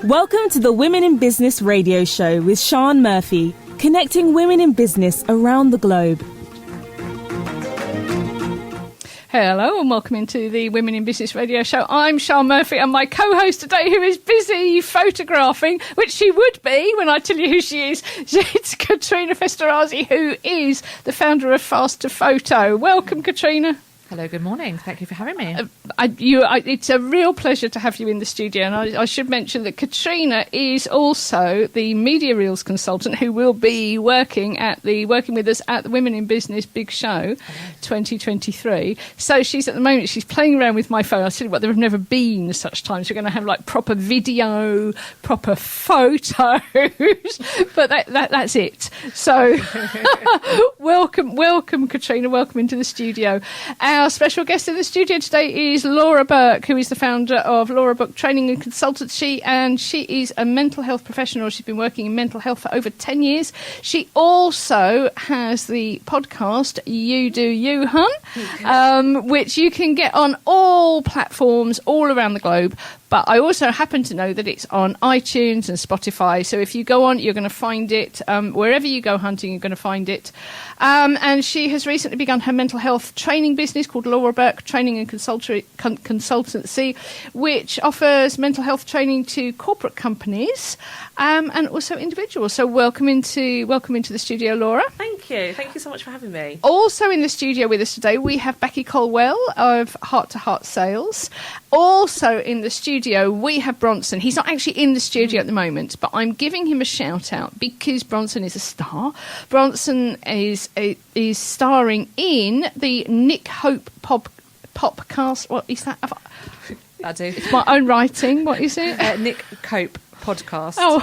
Welcome to the Women in Business radio show with Sian Murphy, connecting women in business around the globe. Hello and welcome into the Women in Business radio show. I'm Sian Murphy and my co-host today, who is busy photographing, which she would be when I tell you who she is. It's Katrina Festorazzi, who is the founder of Fast to Photo. Welcome, Katrina. Hello, good morning. Thank you for having me. It's a real pleasure to have you in the studio. And I should mention that Katrina is also the media reels consultant who will be working with us at the Women in Business Big Show 2023. So she's at the moment, she's playing around with my phone. I said, there have never been such times. We're going to have like proper video, proper photos, but that's it. So welcome, Katrina. Welcome into the studio. Our special guest in the studio today is Laura Burke, who is the founder of Laura Burke Training and Consultancy, and she is a mental health professional. She's been working in mental health for over 10 years. She also has the podcast You Do You, Hun, which you can get on all platforms all around the globe. But I also happen to know that it's on iTunes and Spotify. So if you go on, you're going to find it. Wherever you go hunting, you're going to find it. And she has recently begun her mental health training business called Laura Burke Training and Consultancy, which offers mental health training to corporate companies and also individuals. So welcome into the studio, Laura. Thank you. Thank you so much for having me. Also in the studio with us today, we have Becky Colwell of Heart to Heart Sales. Also in the studio, we have Bronson. He's not actually in the studio at the moment, but I'm giving him a shout out because Bronson is a star. Bronson is starring in the Nick Hope Popcast. What is that? I do. It's my own writing. What is it? Nick Cope podcast. Oh,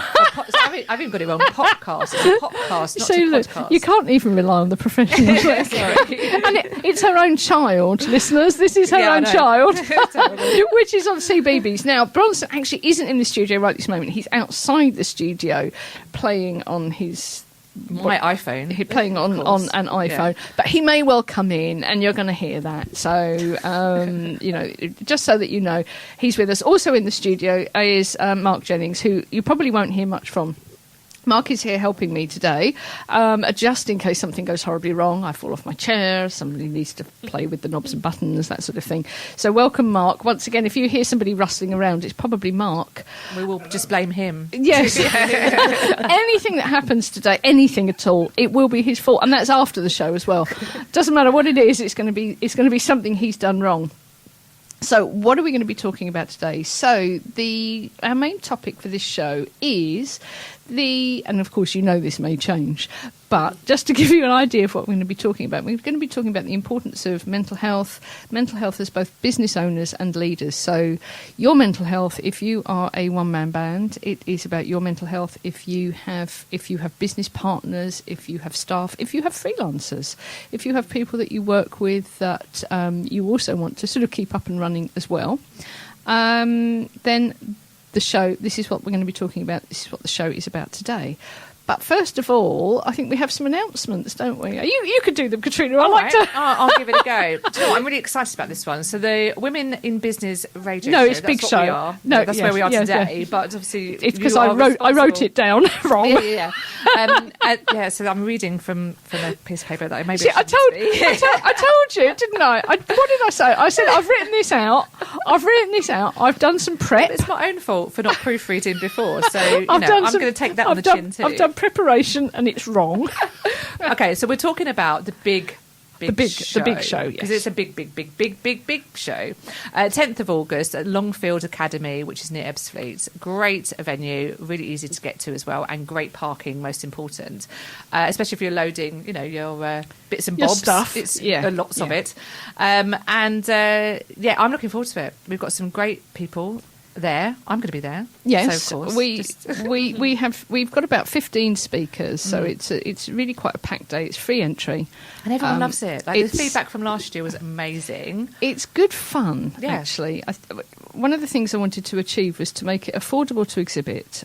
I've even got it wrong. Podcast. It's a podcast, not a podcast. You can't even rely on the professionals. And it's her own child, listeners. This is her own child, which is on CBeebies. Now, Bronson actually isn't in the studio right this moment. He's outside the studio playing on his... My iPhone. He's playing on an iPhone, but he may well come in, and you're going to hear that. So, just so that you know, he's with us. Also in the studio is Mark Jennings, who you probably won't hear much from. Mark is here helping me today, just in case something goes horribly wrong. I fall off my chair, somebody needs to play with the knobs and buttons, that sort of thing. So welcome, Mark. Once again, if you hear somebody rustling around, it's probably Mark. We will just blame him. Yes. Anything that happens today, anything at all, it will be his fault. And that's after the show as well. Doesn't matter what it is, it's going to be something he's done wrong. So what are we going to be talking about today? So our main topic for this show is and of course you know this may change, but just to give you an idea of what we're going to be talking about, we're going to be talking about the importance of mental health as both business owners and leaders. So your mental health, if you are a one-man band, it is about your mental health. If you have business partners, if you have staff, if you have freelancers, if you have people that you work with that you also want to sort of keep up and running as well, then the show, this is what we're going to be talking about. This is what the show is about today. But first of all, I think we have some announcements, don't we? You could do them, Katrina. I'll give it a go. Do you know what? I'm really excited about this one. So the Women in Business radio show. No, it's Big Show. We are. No, that's where we are today. Yes. But obviously, it's because I wrote it down wrong. Yeah. So I'm reading from a piece of paper that I maybe. See, I told you, didn't I? What did I say? I said I've written this out. I've done some prep. It's my own fault for not proofreading before. So I'm going to take that on the chin too. I've done preparation and it's wrong. Okay, so we're talking about the big show. The big show, because yes. it's a big show. 10th of August at Longfield Academy, which is near Ebbsfleet. Great venue, really easy to get to as well, and great parking, most important. Especially if you're loading, your bits and bobs. Stuff. Lots of it. I'm looking forward to it. We've got some great people there. I'm going to be there. Yes, so of course, we've got about 15 speakers, so it's really quite a packed day. It's free entry, and everyone loves it. The feedback from last year was amazing. It's good fun, actually. One of the things I wanted to achieve was to make it affordable to exhibit.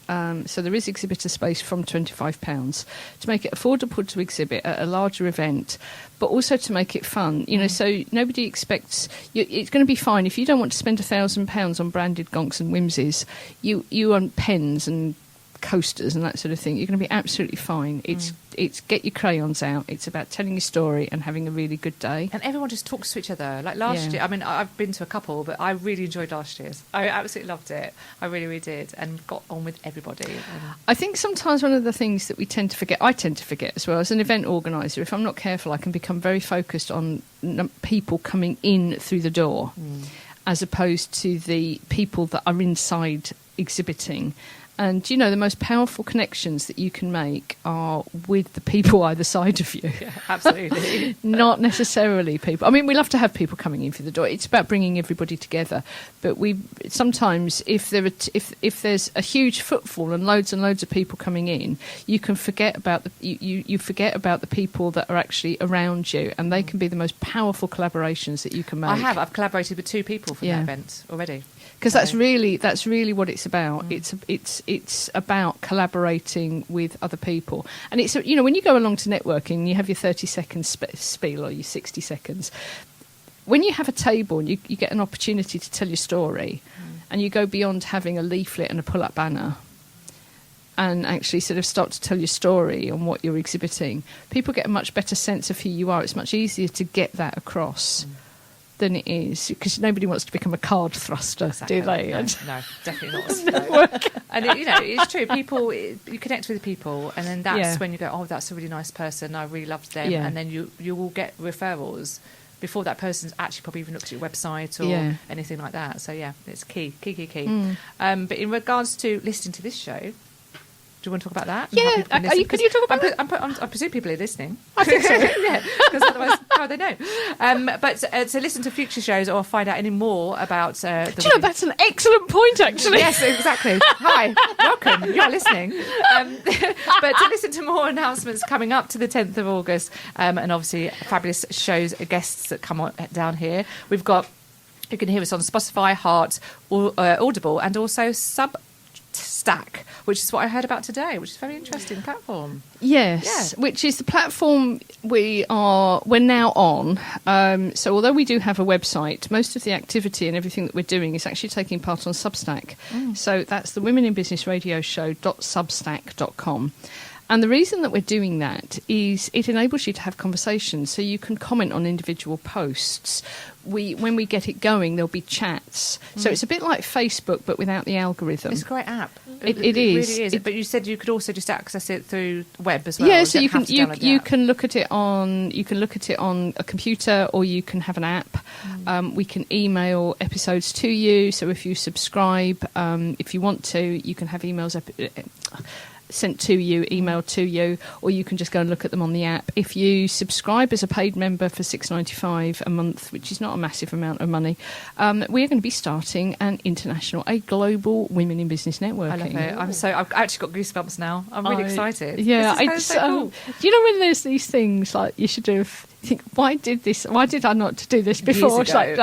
So there is exhibitor space from £25 to make it affordable to exhibit at a larger event, but also to make it fun. So nobody expects it's going to be fine if you don't want to spend £1,000 on branded gonks and whimsies, you want pens and coasters and that sort of thing, you're going to be absolutely fine. It's get your crayons out. It's about telling your story and having a really good day. And everyone just talks to each other. Like last year, I mean, I've been to a couple, but I really enjoyed last year's. I absolutely loved it. I really, really did, and got on with everybody. I think sometimes one of the things that we tend to forget, I tend to forget as well, as an event organiser, if I'm not careful, I can become very focused on people coming in through the door, as opposed to the people that are inside exhibiting. And, you know, the most powerful connections that you can make are with the people either side of you. Yeah, absolutely. Not necessarily people. I mean, we love to have people coming in through the door. It's about bringing everybody together. But we sometimes, if there's a huge footfall and loads of people coming in, you can forget about you forget about the people that are actually around you, and they can be the most powerful collaborations that you can make. I've collaborated with 2 people from that event already. Because that's really what it's about. It's about collaborating with other people, and it's, you know, when you go along to networking, you have your 30-second spiel or your 60 seconds. When you have a table and you get an opportunity to tell your story, and you go beyond having a leaflet and a pull-up banner, and actually sort of start to tell your story on what you're exhibiting, people get a much better sense of who you are. It's much easier to get that across. Than it is, because nobody wants to become a card thruster, do they? No, definitely not. No. And it's true. People, you connect with people, and then that's when you go, oh, that's a really nice person. I really loved them, and then you will get referrals before that person's actually probably even looked at your website or anything like that. So it's key. But in regards to listening to this show, do you want to talk about that? Yeah. Can you talk about that? I presume people are listening. I think so. Yeah, because otherwise, how would they know? But to listen to future shows or find out any more about... that's an excellent point, actually. Yes, exactly. Hi, welcome. You're listening. But to listen to more announcements coming up to the 10th of August, and obviously fabulous shows, guests that come on down here. We've got... You can hear us on Spotify, Heart, Audible, and also Substack, which is what I heard about today, which is a very interesting platform. Yes, which is the platform we're now on. So although we do have a website, most of the activity and everything that we're doing is actually taking part on Substack. So that's the Women in Business Radio Show.substack.com. And the reason that we're doing that is it enables you to have conversations, so you can comment on individual posts. When we get it going, there'll be chats. So it's a bit like Facebook, but without the algorithm. It's a great app. It is. Really is. But you said you could also just access it through the web as well. Yeah, so you can look at it on a computer, or you can have an app. We can email episodes to you. So if you subscribe, if you want to, you can have emails sent to you, emailed to you, or you can just go and look at them on the app. If you subscribe as a paid member for $6.95 a month, which is not a massive amount of money, we're going to be starting a global Women in Business networking. I love it. I've actually got goosebumps now. I'm really excited. Yeah, it's so cool. Do you know when there's these things like you should do? Think, why did I not do this before? It's like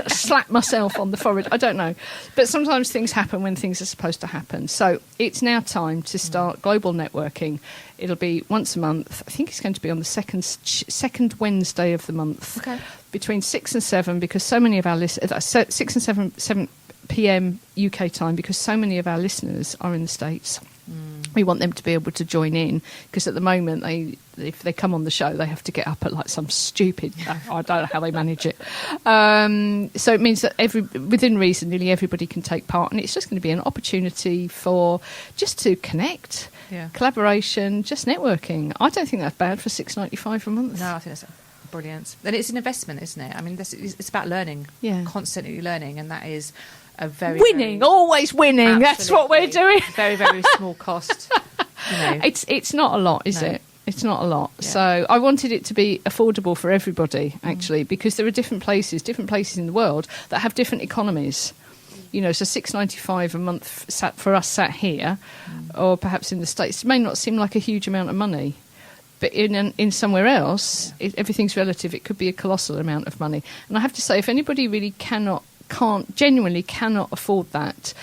slap myself on the forehead. I don't know, but sometimes things happen when things are supposed to happen. So it's now time to start global networking. It'll be once a month. I think it's going to be on the second Wednesday of the month, between 6 and 7, because so many of our listeners, 6 and 7 p.m. UK time, because so many of our listeners are in the States. We want them to be able to join in, because at the moment, if they come on the show, they have to get up at like some stupid... I don't know how they manage it. So it means that within reason, nearly everybody can take part, and it's just going to be an opportunity for just to connect, collaboration, just networking. I don't think that's bad for $6.95 a month. No, I think that's brilliant. And it's an investment, isn't it? I mean, it's about learning, constantly learning, and that is... always winning. Absolutely. That's what we're doing. Very, very small cost. It's not a lot, is it? It's not a lot. Yeah. So I wanted it to be affordable for everybody, actually, because there are different places in the world that have different economies. So $6.95 a month sat here, or perhaps in the States, it may not seem like a huge amount of money. But in somewhere else, everything's relative. It could be a colossal amount of money. And I have to say, if anybody really cannot genuinely cannot afford that,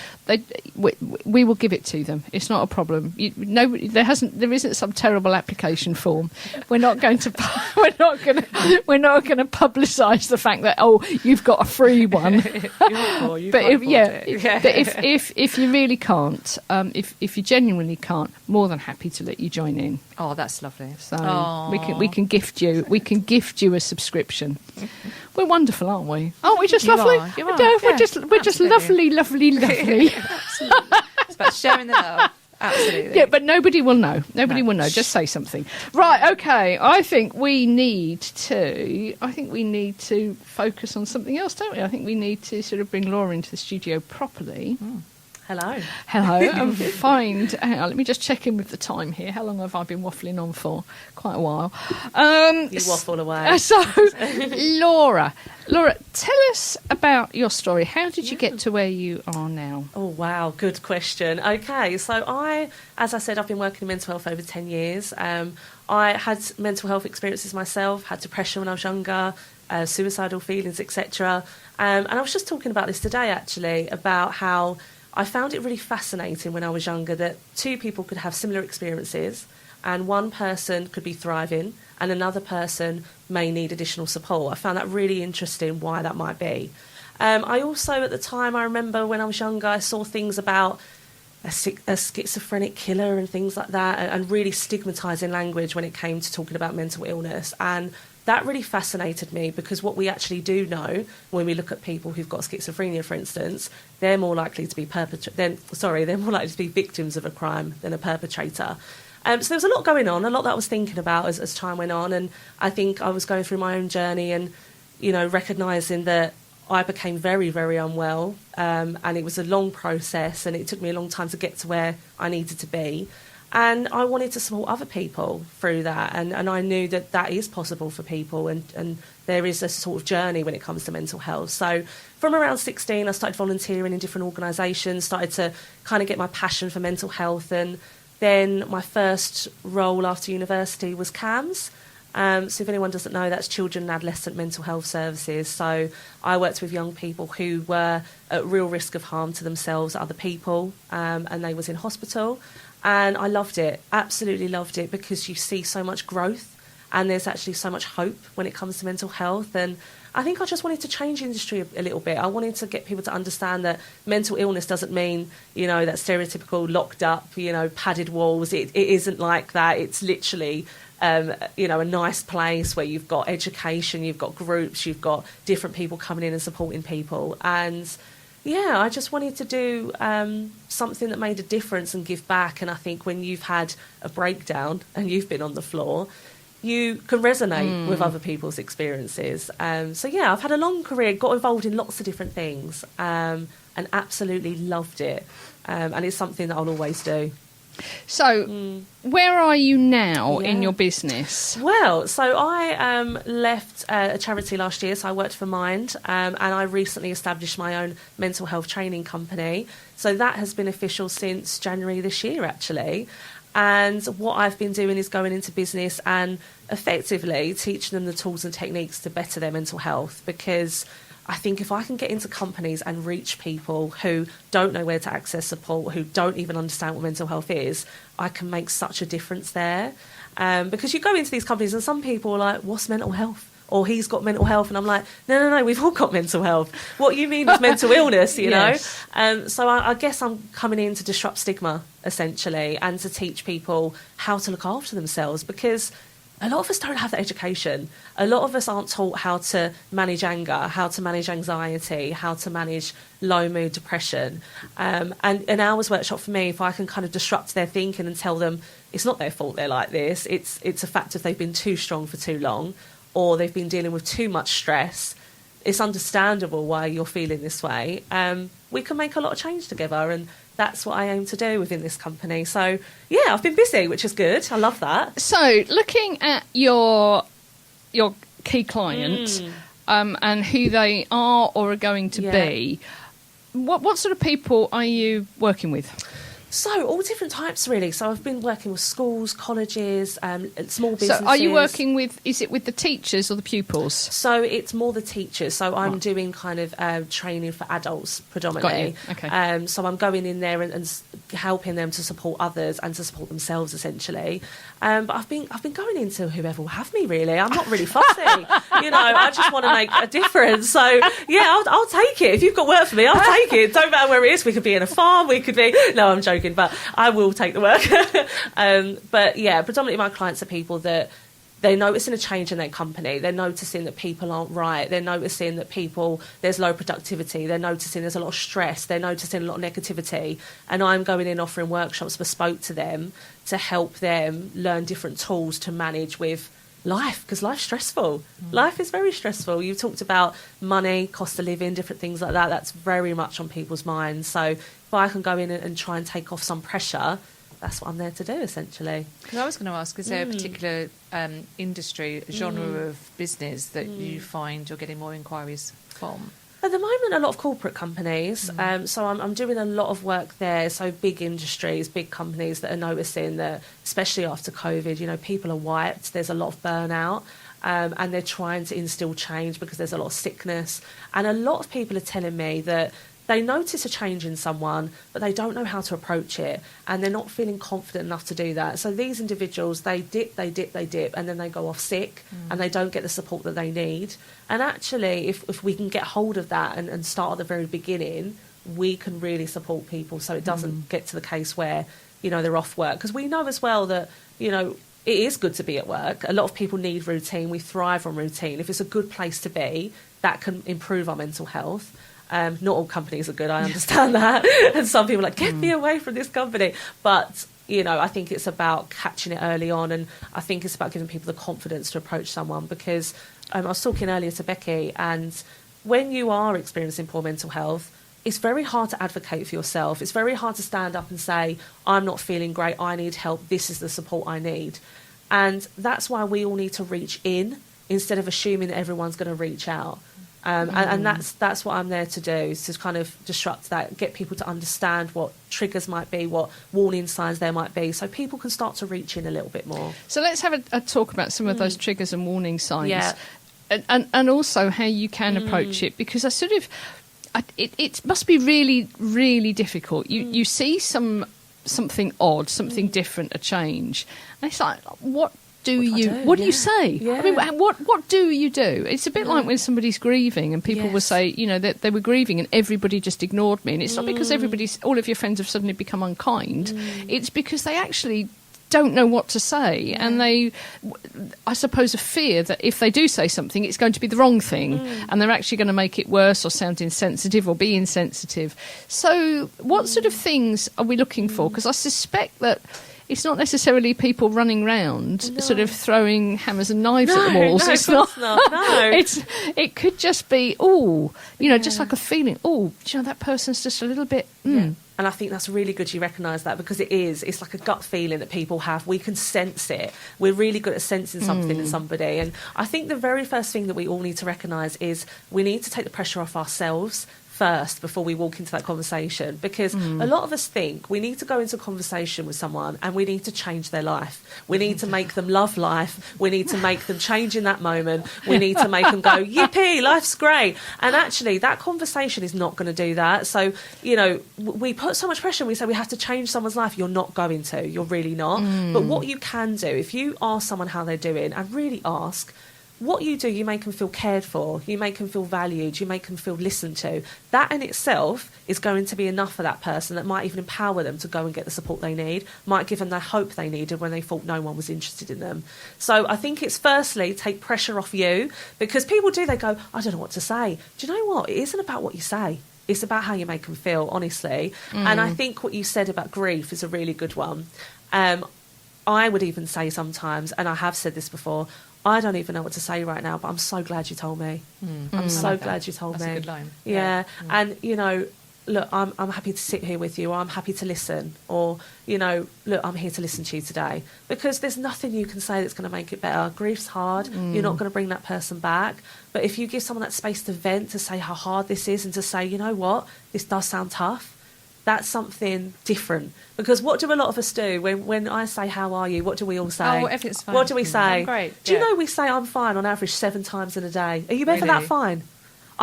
we will give it to them. It's not a problem. There isn't some terrible application form. We're not going to publicise the fact that you've got a free one. But if you really can't, if you genuinely can't, more than happy to let you join in. Oh, that's lovely. So we can gift you a subscription. We're wonderful, aren't we? Aren't we just lovely? You are. We're just lovely, lovely, lovely. Absolutely. It's about sharing the love. Absolutely. Yeah, but nobody will know. Nobody will know. Just say something. Right, okay. I think we need to focus on something else, don't we? I think we need to sort of bring Laura into the studio properly. Hello. And find out. Let me just check in with the time here. How long have I been waffling on for? Quite a while. You waffle away. So, Laura, tell us about your story. How did you get to where you are now? Oh, wow. Good question. Okay, so as I said, I've been working in mental health over 10 years. I had mental health experiences myself, had depression when I was younger, suicidal feelings, etc. And I was just talking about this today, actually, about how I found it really fascinating when I was younger that two people could have similar experiences and one person could be thriving and another person may need additional support. I found that really interesting, why that might be. I also, at the time, I remember when I was younger, I saw things about a schizophrenic killer and things like that, and really stigmatising language when it came to talking about mental illness. And that really fascinated me, because what we actually do know when we look at people who've got schizophrenia, for instance, they're more likely to be victims of a crime than a perpetrator. So there was a lot going on, a lot that I was thinking about as time went on, and I think I was going through my own journey and, recognising that I became very, very unwell, and it was a long process, and it took me a long time to get to where I needed to be. And I wanted to support other people through that. And I knew that is possible for people. And there is a sort of journey when it comes to mental health. So from around 16, I started volunteering in different organisations, started to kind of get my passion for mental health. And then my first role after university was CAMS. So if anyone doesn't know, that's Children and Adolescent Mental Health Services. So I worked with young people who were at real risk of harm to themselves, other people, and they was in hospital. And I loved it, absolutely loved it, because you see so much growth and there's actually so much hope when it comes to mental health. And I think I just wanted to change the industry a little bit. I wanted to get people to understand that mental illness doesn't mean, that stereotypical locked up, padded walls. It isn't like that. It's literally, a nice place where you've got education, you've got groups, you've got different people coming in and supporting people. And I just wanted to do something that made a difference and give back. And I think when you've had a breakdown and you've been on the floor, you can resonate with other people's experiences. I've had a long career, got involved in lots of different things, and absolutely loved it. And it's something that I'll always do. So, where are you now in your business? Well, so I left a charity last year, so I worked for Mind, and I recently established my own mental health training company. So that has been official since January this year, actually. And what I've been doing is going into business and effectively teaching them the tools and techniques to better their mental health, because I think if I can get into companies and reach people who don't know where to access support, who don't even understand what mental health is, I can make such a difference there. Because you go into these companies and some people are like, what's mental health? Or he's got mental health. And I'm like, no, we've all got mental health. What you mean is mental illness, Yes. know? So I guess I'm coming in to disrupt stigma, essentially, and to teach people how to look after themselves, because a lot of us don't have that education. A lot of us aren't taught how to manage anger, how to manage anxiety, how to manage low mood depression. And an hour's workshop for me, if I can kind of disrupt their thinking and tell them it's not their fault they're like this, it's a fact if they've been too strong for too long or they've been dealing with too much stress, it's understandable why you're feeling this way. We can make a lot of change together, and that's what I aim to do within this company. So, I've been busy, which is good. I love that. So, looking at your key clients and who they are or are going to be, what sort of people are you working with? So all different types, really. So I've been working with schools, colleges, small businesses. So are you working with, is it with the teachers or the pupils? So it's more the teachers. So I'm doing kind of training for adults predominantly. Got you. Okay. So I'm going in there and helping them to support others and to support themselves, essentially. But I've been going into whoever will have me, really. I'm not really fussy. I just want to make a difference. So yeah, I'll take it. If you've got work for me, I'll take it. Don't matter where it is. We could be in a farm. We could be. No, I'm joking. But I will take the work. But yeah, predominantly my clients are people that they're noticing a change in their company. They're noticing that people aren't right. They're noticing that there's low productivity. They're noticing there's a lot of stress. They're noticing a lot of negativity. And I'm going in offering workshops bespoke to them to help them learn different tools to manage with life, because life's stressful. Life is very stressful. You talked about money, cost of living, different things like that. That's very much on people's minds. So if I can go in and try and take off some pressure, that's what I'm there to do, essentially. I was going to ask, is there a particular industry, genre of business that you find you're getting more inquiries from? At the moment, a lot of corporate companies. So I'm doing a lot of work there. So big industries, big companies that are noticing that, especially after COVID, people are wiped. There's a lot of burnout. And they're trying to instill change because there's a lot of sickness. And a lot of people are telling me that they notice a change in someone, but they don't know how to approach it, and they're not feeling confident enough to do that. So these individuals, they dip, and then they go off sick, and they don't get the support that they need. And actually, if we can get hold of that and start at the very beginning, we can really support people so it doesn't get to the case where, they're off work. Because we know as well that, it is good to be at work. A lot of people need routine. We thrive on routine. If it's a good place to be, that can improve our mental health. Not all companies are good, I understand that. And some people are like, get me away from this company. But, I think it's about catching it early on. And I think it's about giving people the confidence to approach someone. Because I was talking earlier to Becky, and when you are experiencing poor mental health, it's very hard to advocate for yourself. It's very hard to stand up and say, I'm not feeling great, I need help, this is the support I need. And that's why we all need to reach in instead of assuming that everyone's going to reach out. And that's what I'm there to do, is to kind of disrupt that, get people to understand what triggers might be, what warning signs there might be, so people can start to reach in a little bit more. So let's have a talk about some of those triggers and warning signs, and also how you can approach it, because it must be really, really difficult. You see something odd, something different, a change, and it's like, what do you say? Yeah. I mean, what do you do? It's a bit like when somebody's grieving and people will say, that they were grieving and everybody just ignored me. And it's not because all of your friends have suddenly become unkind. It's because they actually don't know what to say. And they, I suppose, a fear that if they do say something, it's going to be the wrong thing. And they're actually going to make it worse or sound insensitive or be insensitive. So what sort of things are we looking for? Because I suspect that it's not necessarily people running round sort of throwing hammers and knives at the walls. No, it's not. No. It could just be, just like a feeling, that person's just a little bit. And I think that's really good you recognise that, because it's like a gut feeling that people have. We can sense it. We're really good at sensing something in somebody. And I think the very first thing that we all need to recognise is we need to take the pressure off ourselves first before we walk into that conversation, because a lot of us think we need to go into a conversation with someone and we need to change their life. We need to make them love life. We need to make them change in that moment. We need to make them go, yippee, life's great. And actually that conversation is not going to do that. So, we put so much pressure and we say we have to change someone's life. You're not going to. You're really not. But what you can do, if you ask someone how they're doing and really ask, what you do, you make them feel cared for, you make them feel valued, you make them feel listened to. That in itself is going to be enough for that person. That might even empower them to go and get the support they need, might give them the hope they needed when they thought no one was interested in them. So I think it's firstly, take pressure off you, because people they go, I don't know what to say. Do you know what? It isn't about what you say. It's about how you make them feel, honestly. And I think what you said about grief is a really good one. I would even say sometimes, and I have said this before, I don't even know what to say right now, but I'm so glad you told me. I'm so glad you told me. That's a good line. Yeah. And, look, I'm happy to sit here with you, or I'm happy to listen, or, look, I'm here to listen to you today. Because there's nothing you can say that's going to make it better. Grief's hard. You're not going to bring that person back. But if you give someone that space to vent, to say how hard this is, and to say, you know what, this does sound tough, that's something different. Because what do a lot of us do when I say, how are you? What do we all say? Oh, everything's fine. What do we say? I'm great. Do you know we say I'm fine on average 7 times in a day? Are you ever Really? that fine?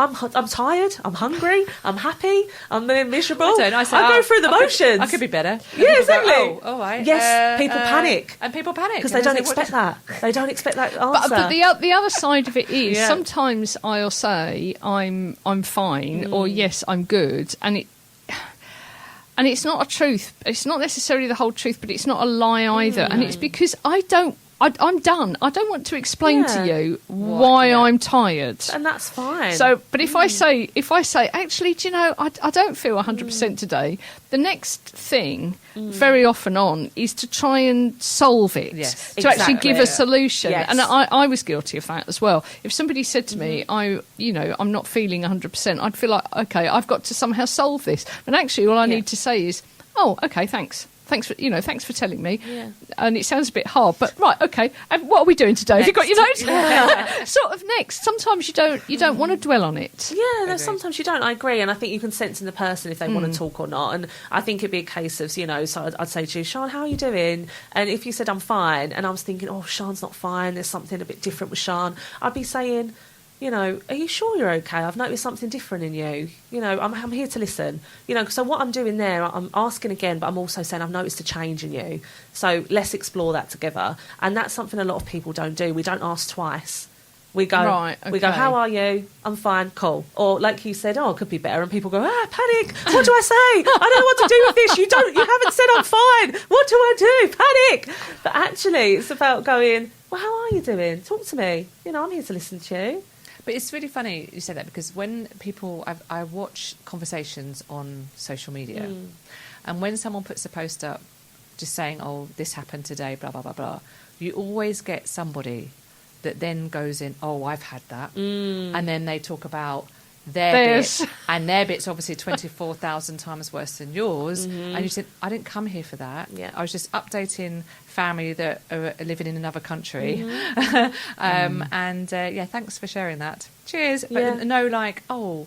I'm tired, I'm hungry, I'm happy, I'm miserable. I go through the motions. I could be better. Yeah, exactly. Go, all right. Yes, people panic. And people panic. Because they don't expect that. They don't expect that answer. But the other side of it is sometimes I'll say I'm fine or yes, I'm good, and it's not a truth. It's not necessarily the whole truth, but it's not a lie either. And it's because I'm done. I don't want to explain to you why I'm tired. And that's fine. So, but if I say, actually, do you know, I don't feel 100% today, the next thing, very often on, is to try and solve it. Yes, to actually give a solution. Yes. And I was guilty of that as well. If somebody said to me, I'm not feeling 100%, I'd feel like, okay, I've got to somehow solve this. And actually, all I need to say is, oh, okay, thanks. Thanks for telling me. Yeah. And it sounds a bit hard, but right, okay. And what are we doing today? Have you got your notes? Sort of next. Sometimes you don't want to dwell on it. Yeah, no, sometimes you don't. I agree, and I think you can sense in the person if they want to talk or not. And I think it'd be a case of, so I'd say to you, Sian, how are you doing? And if you said I'm fine, and I was thinking, oh, Sian's not fine. There's something a bit different with Sian. I'd be saying, are you sure you're okay? I've noticed something different in you. I'm here to listen. So what I'm doing there, I'm asking again, but I'm also saying I've noticed a change in you. So let's explore that together. And that's something a lot of people don't do. We don't ask twice. We go, how are you? I'm fine, cool. Or like you said, it could be better. And people go, panic. What do I say? I don't know what to do with this. You haven't said I'm fine. What do I do? Panic. But actually, it's about going, well, how are you doing? Talk to me. I'm here to listen to you. But it's really funny you say that, because when people, I watch conversations on social media, and when someone puts a post up just saying, oh, this happened today, blah, blah, blah, blah, you always get somebody that then goes in, oh, I've had that. And then they talk about their bit, and their bit's obviously 24,000 times worse than yours. And you said, I didn't come here for that. Yeah. I was just updating family that are living in another country. And thanks for sharing that. Cheers. But no, like, oh,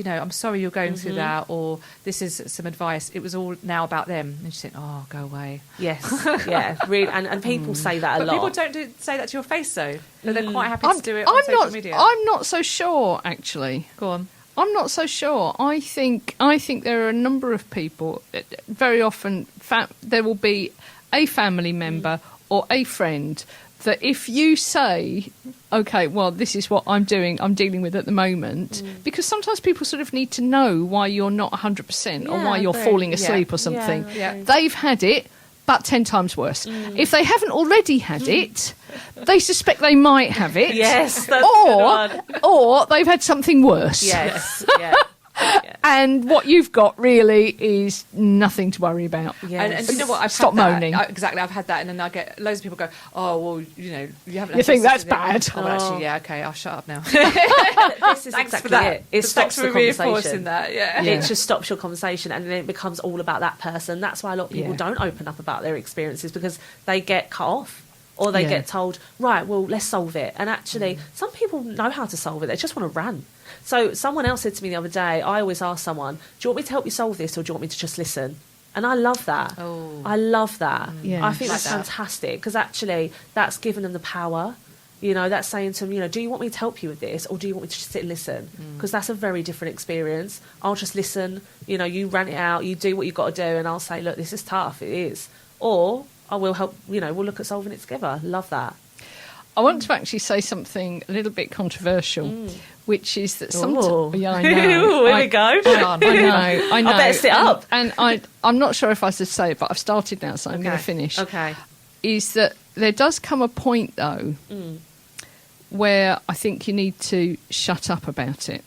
I'm sorry you're going through that, or this is some advice. It was all now about them. And you think, oh, go away. Yes, yeah, really. And people say that a lot. But people don't say that to your face, though. They're quite happy to do it on social media. I'm not so sure, actually. Go on. I'm not so sure. I think there are a number of people. Very often, there will be a family member or a friend that if you say, okay, well, this is what I'm dealing with at the moment, because sometimes people sort of need to know why you're not 100% or why you're falling asleep or something. Yeah. They've had it, but 10 times worse. If they haven't already had it, they suspect they might have it. Yes, that's a good one. Or they've had something worse. Yes, yeah. And what you've got really is nothing to worry about. Yes. And you know what? Stop moaning. Exactly, I've had that, and then I get loads of people go, "Oh, well, you haven't." You think that's bad? Oh, well, actually, yeah, okay, I'll shut up now. This is Thanks exactly for that. it. It stops the conversation. That, It just stops your conversation, and then it becomes all about that person. That's why a lot of people don't open up about their experiences, because they get cut off. Or they get told, right, well, let's solve it. And actually, some people know how to solve it. They just want to rant. So someone else said to me the other day, I always ask someone, do you want me to help you solve this, or do you want me to just listen? And I love that. Oh. I love that. Yeah. I think that's fantastic, because actually that's giving them the power. That's saying to them, do you want me to help you with this, or do you want me to just sit and listen? Because that's a very different experience. I'll just listen. You rant it out, you do what you've got to do, and I'll say, look, this is tough. It is. Or I will help, we'll look at solving it together. Love that. I want to actually say something a little bit controversial, which is that sometimes... Yeah, I know. Here we go. I know. I better sit up. And I'm not sure if I should say it, but I've started now, so I'm going to finish. Okay. Is that there does come a point, though, where I think you need to shut up about it.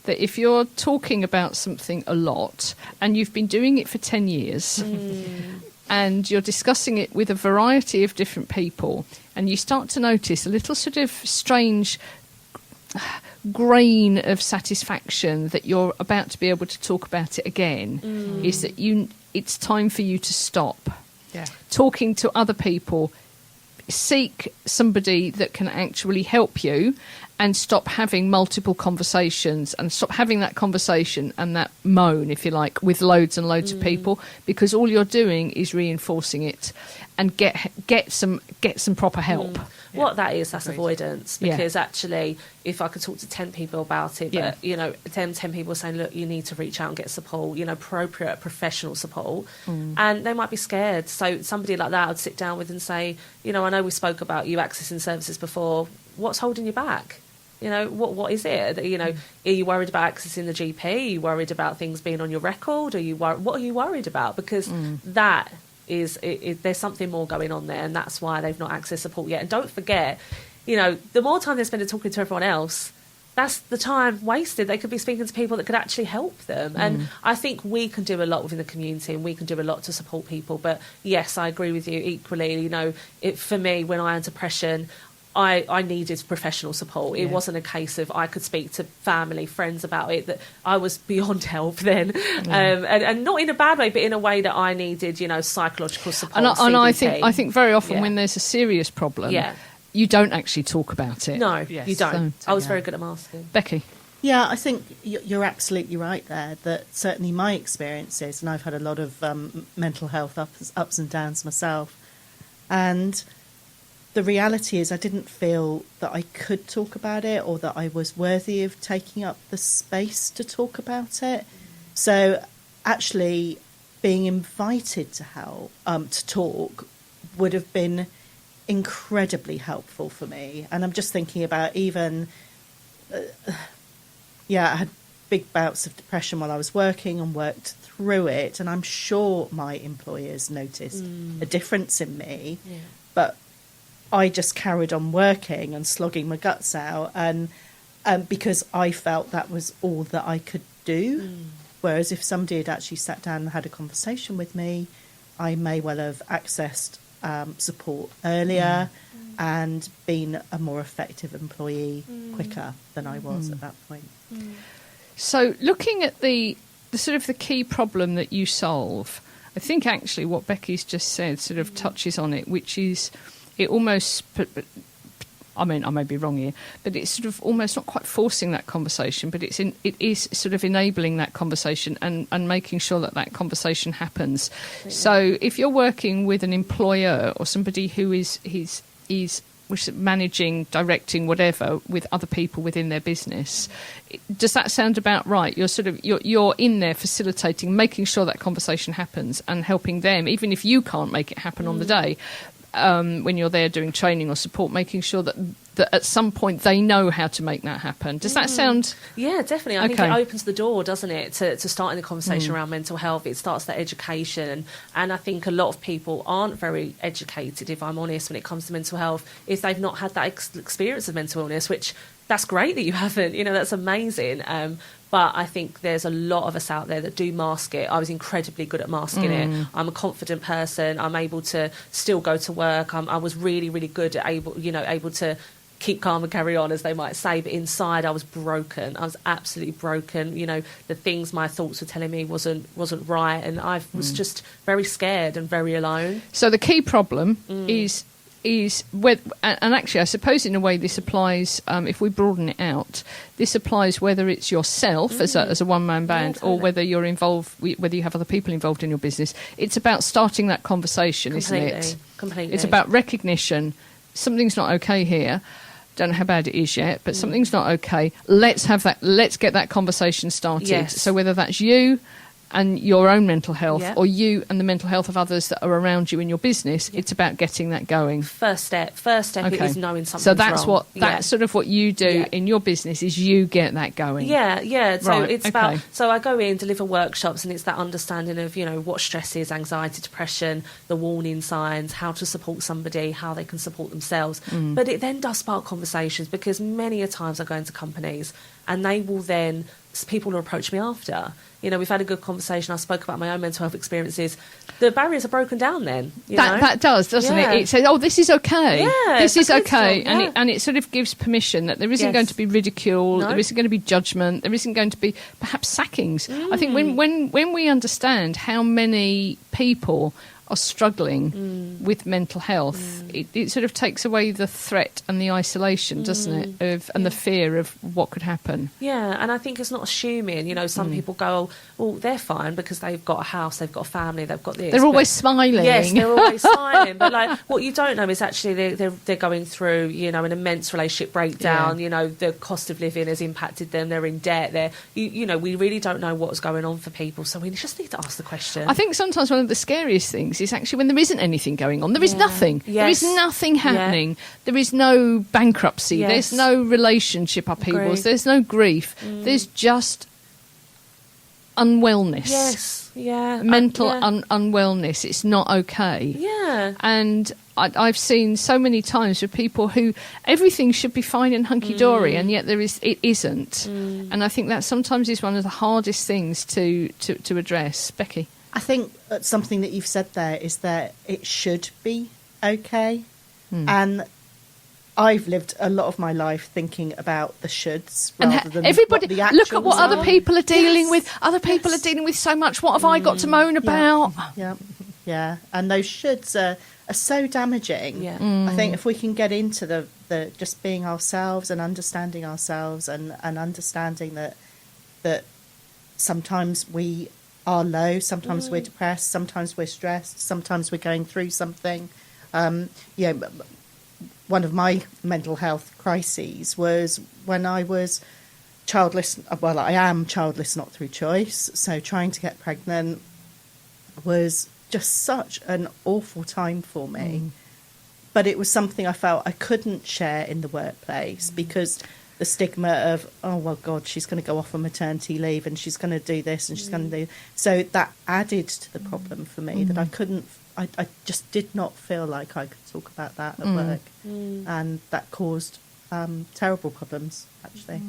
That if you're talking about something a lot, and you've been doing it for 10 years... and you're discussing it with a variety of different people, and you start to notice a little sort of strange grain of satisfaction that you're about to be able to talk about it again, is that it's time for you to stop. Yeah. Talking to other people, seek somebody that can actually help you, and stop having multiple conversations and stop having that conversation and that moan, if you like, with loads and loads of people, because all you're doing is reinforcing it, and get some proper help. What that is, that's avoidance, because actually, if I could talk to 10 people about it, but, 10 people saying, look, you need to reach out and get support, appropriate professional support, and they might be scared. So somebody like that I'd sit down with and say, I know we spoke about you accessing services before. What's holding you back? What is it? Are you worried about accessing the GP? Are you worried about things being on your record? What are you worried about? Because that is there's something more going on there, and that's why they've not accessed support yet. And don't forget, the more time they spend talking to everyone else, that's the time wasted. They could be speaking to people that could actually help them. And I think we can do a lot within the community, and we can do a lot to support people. But yes, I agree with you equally. For me, when I had depression, I needed professional support. It wasn't a case of I could speak to family, friends about it, that I was beyond help then. And not in a bad way, but in a way that I needed, psychological support. And I think very often when there's a serious problem, you don't actually talk about it. No, you don't. So, I was very good at masking. Becky? Yeah, I think you're absolutely right there, that certainly my experiences, and I've had a lot of mental health ups and downs myself, and the reality is I didn't feel that I could talk about it, or that I was worthy of taking up the space to talk about it. So actually being invited to help, to talk, would have been incredibly helpful for me. And I'm just thinking about even, I had big bouts of depression while I was working and worked through it. And I'm sure my employers noticed a difference in me, but I just carried on working and slogging my guts out, and because I felt that was all that I could do. Whereas if somebody had actually sat down and had a conversation with me, I may well have accessed support earlier and been a more effective employee quicker than I was at that point. So looking at the sort of the key problem that you solve, I think actually what Becky's just said sort of touches on it, which is it almost, I mean, I may be wrong here, but it's sort of almost not quite forcing that conversation, but it is sort of enabling that conversation and making sure that conversation happens. Absolutely. So if you're working with an employer or somebody who is managing, directing, whatever, with other people within their business, does that sound about right? You're in there facilitating, making sure that conversation happens and helping them, even if you can't make it happen on the day. When you're there doing training or support, making sure that at some point they know how to make that happen. Does that sound... Yeah, definitely. I think it opens the door, doesn't it, to starting the conversation around mental health. It starts that education. And I think a lot of people aren't very educated, if I'm honest, when it comes to mental health, if they've not had that experience of mental illness, which that's great that you haven't. That's amazing. But I think there's a lot of us out there that do mask it. I was incredibly good at masking it. I'm a confident person. I'm able to still go to work. I was really, really good at able to keep calm and carry on, as they might say. But inside, I was broken. I was absolutely broken. The things my thoughts were telling me wasn't right, and I was just very scared and very alone. So the key problem is whether, and actually I suppose in a way this applies, if we broaden it out, this applies whether it's yourself as a one-man band, totally, or whether you're involved, whether you have other people involved in your business. It's about starting that conversation, isn't it? Completely. It's about recognition. Something's not okay here. Don't know how bad it is yet, but something's not okay. Let's get that conversation started. Yes. So whether that's you and your own mental health, or you and the mental health of others that are around you in your business, it's about getting that going. First step is knowing something's so that's wrong. That's sort of what you do in your business, is you get that going. So it's about, so I go in, deliver workshops, and it's that understanding of what stress is, anxiety, depression, the warning signs, how to support somebody, how they can support themselves. But it then does spark conversations, because many a times I go into companies and they will then, people will approach me after. We've had a good conversation. I spoke about my own mental health experiences. The barriers are broken down then. That does, doesn't it? It says, this is okay. Yeah, this is okay. And it sort of gives permission that there isn't going to be ridicule, there isn't going to be judgment, there isn't going to be perhaps sackings. I think when we understand how many people are struggling with mental health, it sort of takes away the threat and the isolation, doesn't it? And the fear of what could happen. Yeah, and I think it's not assuming, you know, some people go, well, they're fine because they've got a house, they've got a family, they've got this. They're always smiling. Yes, they're always smiling. But like, what you don't know is actually they're going through, you know, an immense relationship breakdown. You know, the cost of living has impacted them. They're in debt. You know, we really don't know what's going on for people. So we just need to ask the question. I think sometimes one of the scariest things is actually when there isn't anything going on. There is nothing. Yes. There is nothing happening. There is no bankruptcy. Yes. There's no relationship upheavals. Agreed. There's no grief. There's just unwellness. Yes, yeah. Mental unwellness. It's not okay. Yeah. And I've seen so many times with people who everything should be fine and hunky-dory, and yet it isn't. And I think that sometimes is one of the hardest things to address. Becky? I think something that you've said there is that it should be okay. And I've lived a lot of my life thinking about the shoulds rather than everybody what the actuals look at what other are. people are dealing with. Other people are dealing with so much. What have I got to moan about? Yeah. And those shoulds are so damaging. Yeah. I think if we can get into the just being ourselves and understanding ourselves and understanding that sometimes we are low, sometimes we're depressed, sometimes we're stressed, sometimes we're going through something. One of my mental health crises was when I was childless. Well, I am childless, not through choice. So trying to get pregnant was just such an awful time for me. But it was something I felt I couldn't share in the workplace because the stigma of, oh, well, God, she's going to go off on maternity leave and she's going to do this and she's going to do... So that added to the problem for me that I couldn't... I just did not feel like I could talk about that at work. And that caused terrible problems, actually.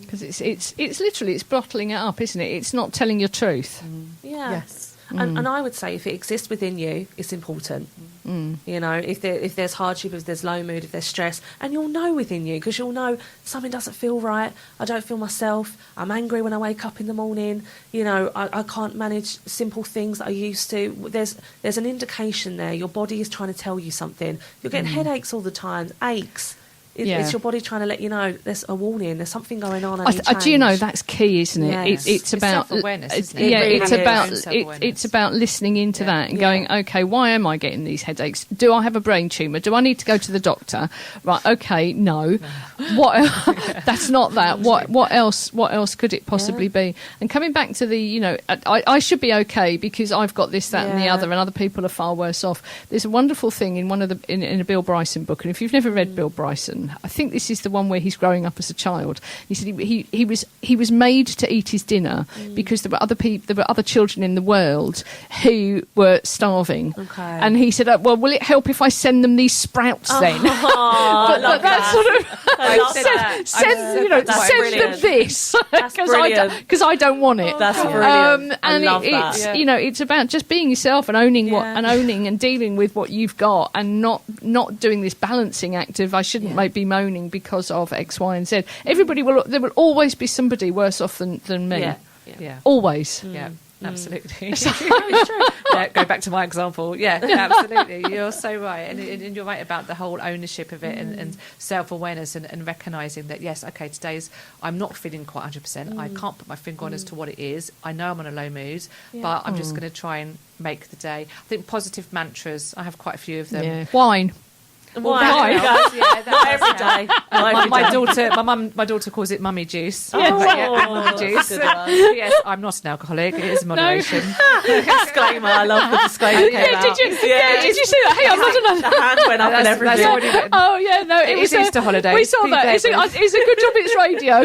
Because it's literally, it's bottling it up, isn't it? It's not telling your truth. Yeah. Yes. And I would say if it exists within you, it's important. You know, if there's hardship, if there's low mood, if there's stress, and you'll know within you, because you'll know something doesn't feel right, I don't feel myself, I'm angry when I wake up in the morning, you know, I can't manage simple things that I used to. There's an indication there. Your body is trying to tell you something. You're getting headaches all the time, aches. It's your body trying to let you know there's a warning, there's something going on. Do you know that's key, isn't it? Yes. It's about self-awareness, isn't Yeah, it? it's about listening into that and going, okay, why am I getting these headaches? Do I have a brain tumour? Do I need to go to the doctor? Right, okay, no. What? That's not that. What else? What else could it possibly be? And coming back to the, you know, I should be okay because I've got this, that, and the other, and other people are far worse off. There's a wonderful thing in in a Bill Bryson book, and if you've never read Bill Bryson, I think this is the one where he's growing up as a child. He said he was made to eat his dinner because there were other children in the world who were starving. Okay. And he said, well, will it help if I send them these sprouts then? but that's sort of send them this because I don't want it. That's brilliant. And I love that. You know, it's about just being yourself and owning and dealing with what you've got and not doing this balancing act of I shouldn't be moaning because of X, Y, and Z. There will always be somebody worse off than me. Yeah. Always. Yeah. Absolutely. Go back to my example. Yeah, absolutely. You're so right. And you're right about the whole ownership of it and self-awareness and recognising that, yes, okay, I'm not feeling quite 100%. I can't put my finger on as to what it is. I know I'm on a low mood, but I'm just going to try and make the day. I think positive mantras, I have quite a few of them. Yeah. Wine. Why? Every day. My daughter calls it mummy juice. Mummy juice. Yes, I'm not an alcoholic. It is moderation. Disclaimer. I love the disclaimer. Did you see that? Hey, I'm not an The hand went up and everything. Oh yeah, no, it was Easter holiday. We saw that. It's a good job it's radio.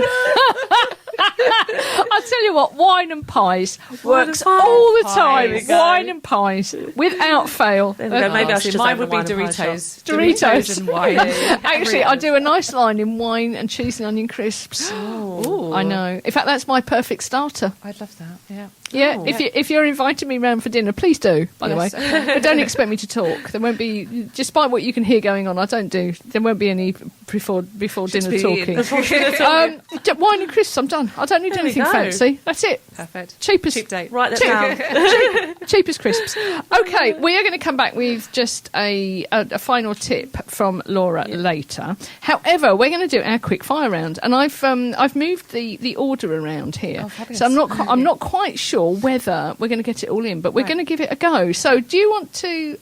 I'll tell you what, wine and pies works all the time. Wine and pies, without fail. Maybe I should mine would be Doritos. Doritos and wine. Actually, I do a nice line in wine and cheese and onion crisps. Ooh. I know. In fact, that's my perfect starter. I'd love that. Yeah. Yeah, Oh. if you're inviting me round for dinner, please do, by the way. Yes, okay. But don't expect me to talk. There won't be, despite what you can hear going on, there won't be any before dinner be talking. Wine and crisps, I'm done. I don't need There we anything go. fancy. That's it. Perfect. Cheap date. Write that down. Cheap as crisps. Okay, we are going to come back with just a final tip from Laura later. However, we're going to do our quick fire round, and I've moved the order around here, Oh, fabulous. so I'm not quite sure whether we're going to get it all in, but we're going to give it a go. So, do you want to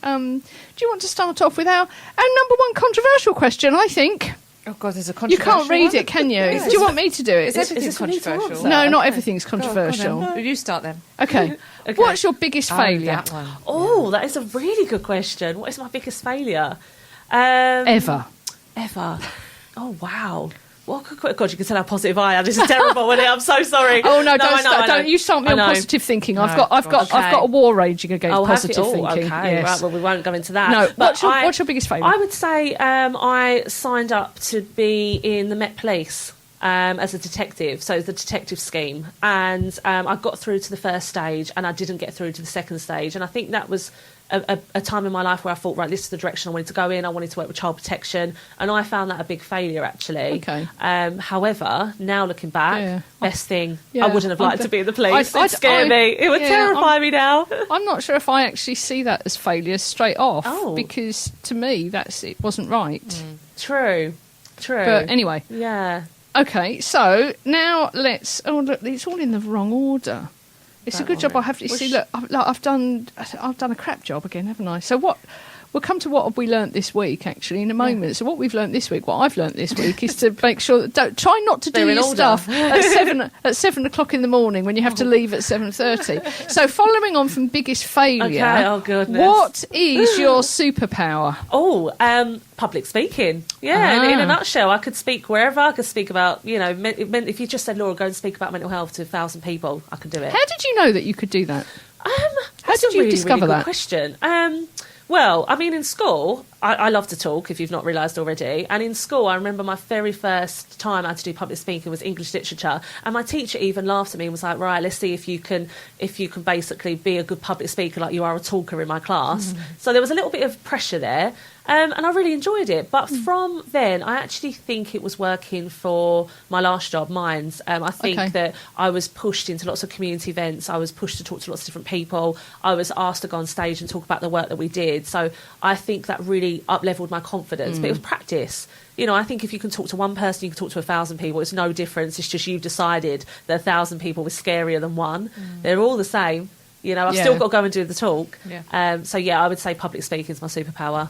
start off with our number one controversial question? I think Oh God, there's a you controversial can't read one. it, can you? Yeah. Do you want me to do it? Is everything this what we need to controversial? answer? No, not Okay. everything's controversial. Well, you start then. Okay. What's your biggest failure that one. Oh, that is a really good question. What is my biggest failure? ever? Ever. Oh, wow. What God, you can tell how positive I am. This is terrible, isn't it? I'm so sorry. Oh no! I know. Don't you start me I on know. positive thinking. I've No, got gosh. a war raging against Oh, positive have you? thinking. Okay, Yes. right. Well, we won't go into that. No, But what's your biggest failure? I would say I signed up to be in the Met Police as a detective, so the detective scheme, and I got through to the first stage, and I didn't get through to the second stage, and I think that was a time in my life where I thought, right, this is the direction I wanted to go in. I wanted to work with child protection, and I found that a big failure, actually. Okay. However, now looking back, Yeah. best thing. Yeah. I wouldn't have liked to be in the police. I- It scared me. It would yeah, terrify me now. I'm not sure if I actually see that as failure straight off, Oh. because to me it wasn't right. True. But anyway, Yeah. okay. So now let's. Oh, look, it's all in the wrong order. It's a Don't good job. worry. I have to see. Look, I've done a crap job again, haven't I? So what? We'll come to what have we learnt this week, actually, in a moment. So what we've learnt this week, what I've learnt this week, is to make sure that try not to do They're in your order. stuff at 7 o'clock in the morning when you have to leave at 7:30. So following on from biggest failure, Okay, oh goodness. what is your superpower? Oh, public speaking. Yeah, in Ah. a nutshell, I could speak wherever. I could speak about, if you just said, Laura, go and speak about mental health to 1,000 people, I could do it. How did you know that you could do that? That's did a you really, discover really good that? question. Well, I mean, in school, I love to talk, if you've not realised already. And in school, I remember my very first time I had to do public speaking was English literature. And my teacher even laughed at me and was like, right, let's see if you can basically be a good public speaker like you are a talker in my class. So there was a little bit of pressure there. And I really enjoyed it. But from then, I actually think it was working for my last job, Minds. I think Okay. that I was pushed into lots of community events. I was pushed to talk to lots of different people. I was asked to go on stage and talk about the work that we did. So I think that really up-leveled my confidence. But it was practice. I think if you can talk to one person, you can talk to 1,000 people. It's no difference. It's just you've decided that 1,000 people was scarier than one. They're all the same. I've Yeah. still got to go and do the talk. Yeah. So, I would say public speaking is my superpower.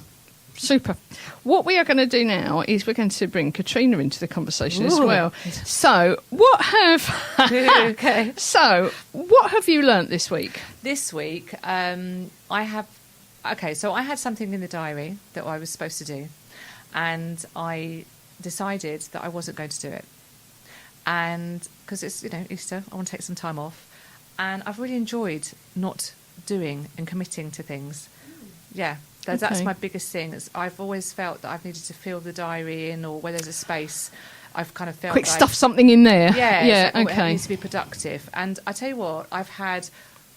Super. What we are going to do now is we're going to bring Katrina into the conversation as Ooh. well. So, what Okay. have you learnt this week? This week, I had something in the diary that I was supposed to do, and I decided that I wasn't going to do it. And because it's Easter, I want to take some time off, and I've really enjoyed not doing and committing to things. Yeah. That's Okay. my biggest thing. I've always felt that I've needed to fill the diary in, or where there's a space, I've kind of felt Quick like, stuff something in there. Yeah, Yeah, it's like, it okay. needs to be productive. And I tell you what, I've had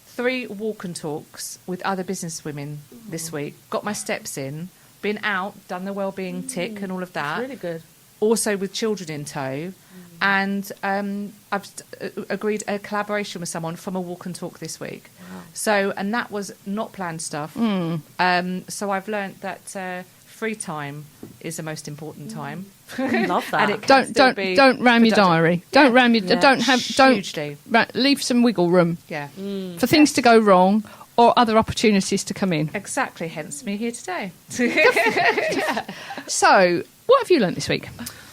3 walk and talks with other businesswomen this week, got my steps in, been out, done the wellbeing tick and all of that. Really good. Also with children in tow. And I've agreed a collaboration with someone from a walk and talk this week. Wow. So, and that was not planned stuff. So I've learnt that free time is the most important time. Love that. And it can still be Don't ram your productive. diary. Don't ram your. Yeah. Don't Hugely. leave some wiggle room Yeah. for things to go wrong or other opportunities to come in. Exactly, hence me here today. So, what have you learnt this week?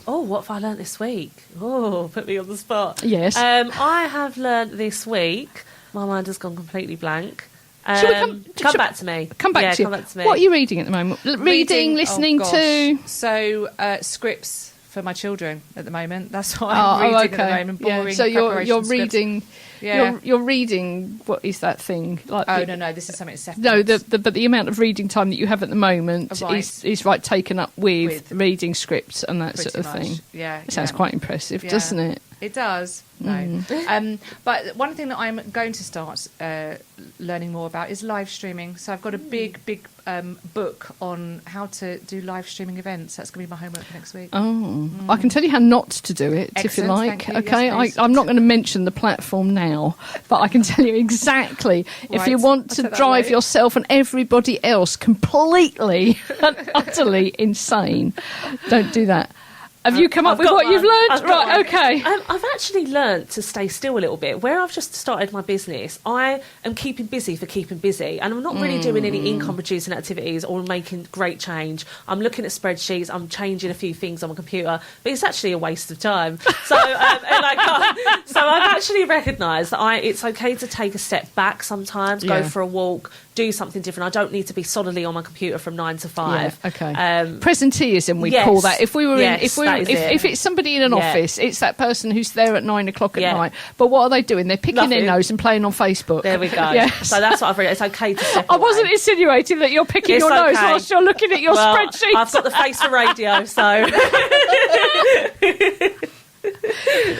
Oh, what have I learnt this week? Oh, put me on the spot. Yes. I have learnt this week. My mind has gone completely blank. Shall we come back to me? Come back Yeah, to you. Come back to me. What are you reading at the moment? Reading, listening to. So scripts for my children at the moment. That's what I'm reading at the moment. Boring. Yeah. So you're preparation scripts. reading. Yeah. You're reading. What is that thing? Like Oh no, this is something separate. No, but the amount of reading time that you have at the moment Right. is taken up with reading scripts and that Pretty sort of thing. much. Yeah, It sounds quite impressive, Yeah. doesn't it? It does. No. But one thing that I'm going to start learning more about is live streaming. So I've got a big book on how to do live streaming events. That's going to be my homework for next week. Oh, I can tell you how not to do it, if you Excellent, like. thank you. Okay, Yes, please. I'm not going to mention the platform now, but I can tell you exactly if you Right, want I'll to take that drive away. yourself and everybody else completely and utterly insane. Don't do that. Have you come up I've with got what one. you've learned? I've got Right, one. okay. I've actually learnt to stay still a little bit. Where I've just started my business, I am keeping busy for keeping busy, and I'm not really doing any income-producing activities or making great change. I'm looking at spreadsheets, I'm changing a few things on my computer, but it's actually a waste of time. So, so I've actually recognised that it's okay to take a step back sometimes, go Yeah. for a walk, do something different. I don't need to be solidly on my computer from 9 to 5. Yeah, okay. Um, Presenteeism, we yes. call that. If we were Yes, that is it. if it's somebody in an Yeah. office, it's that person who's there at 9 o'clock at Yeah. night. But what are they doing? They're picking their Nothing. nose and playing on Facebook. There we go. Yes. So that's what I've read. It's okay to step I away. wasn't insinuating that you're picking It's your nose okay. whilst you're looking at your Well, spreadsheet. I've got the face for radio, so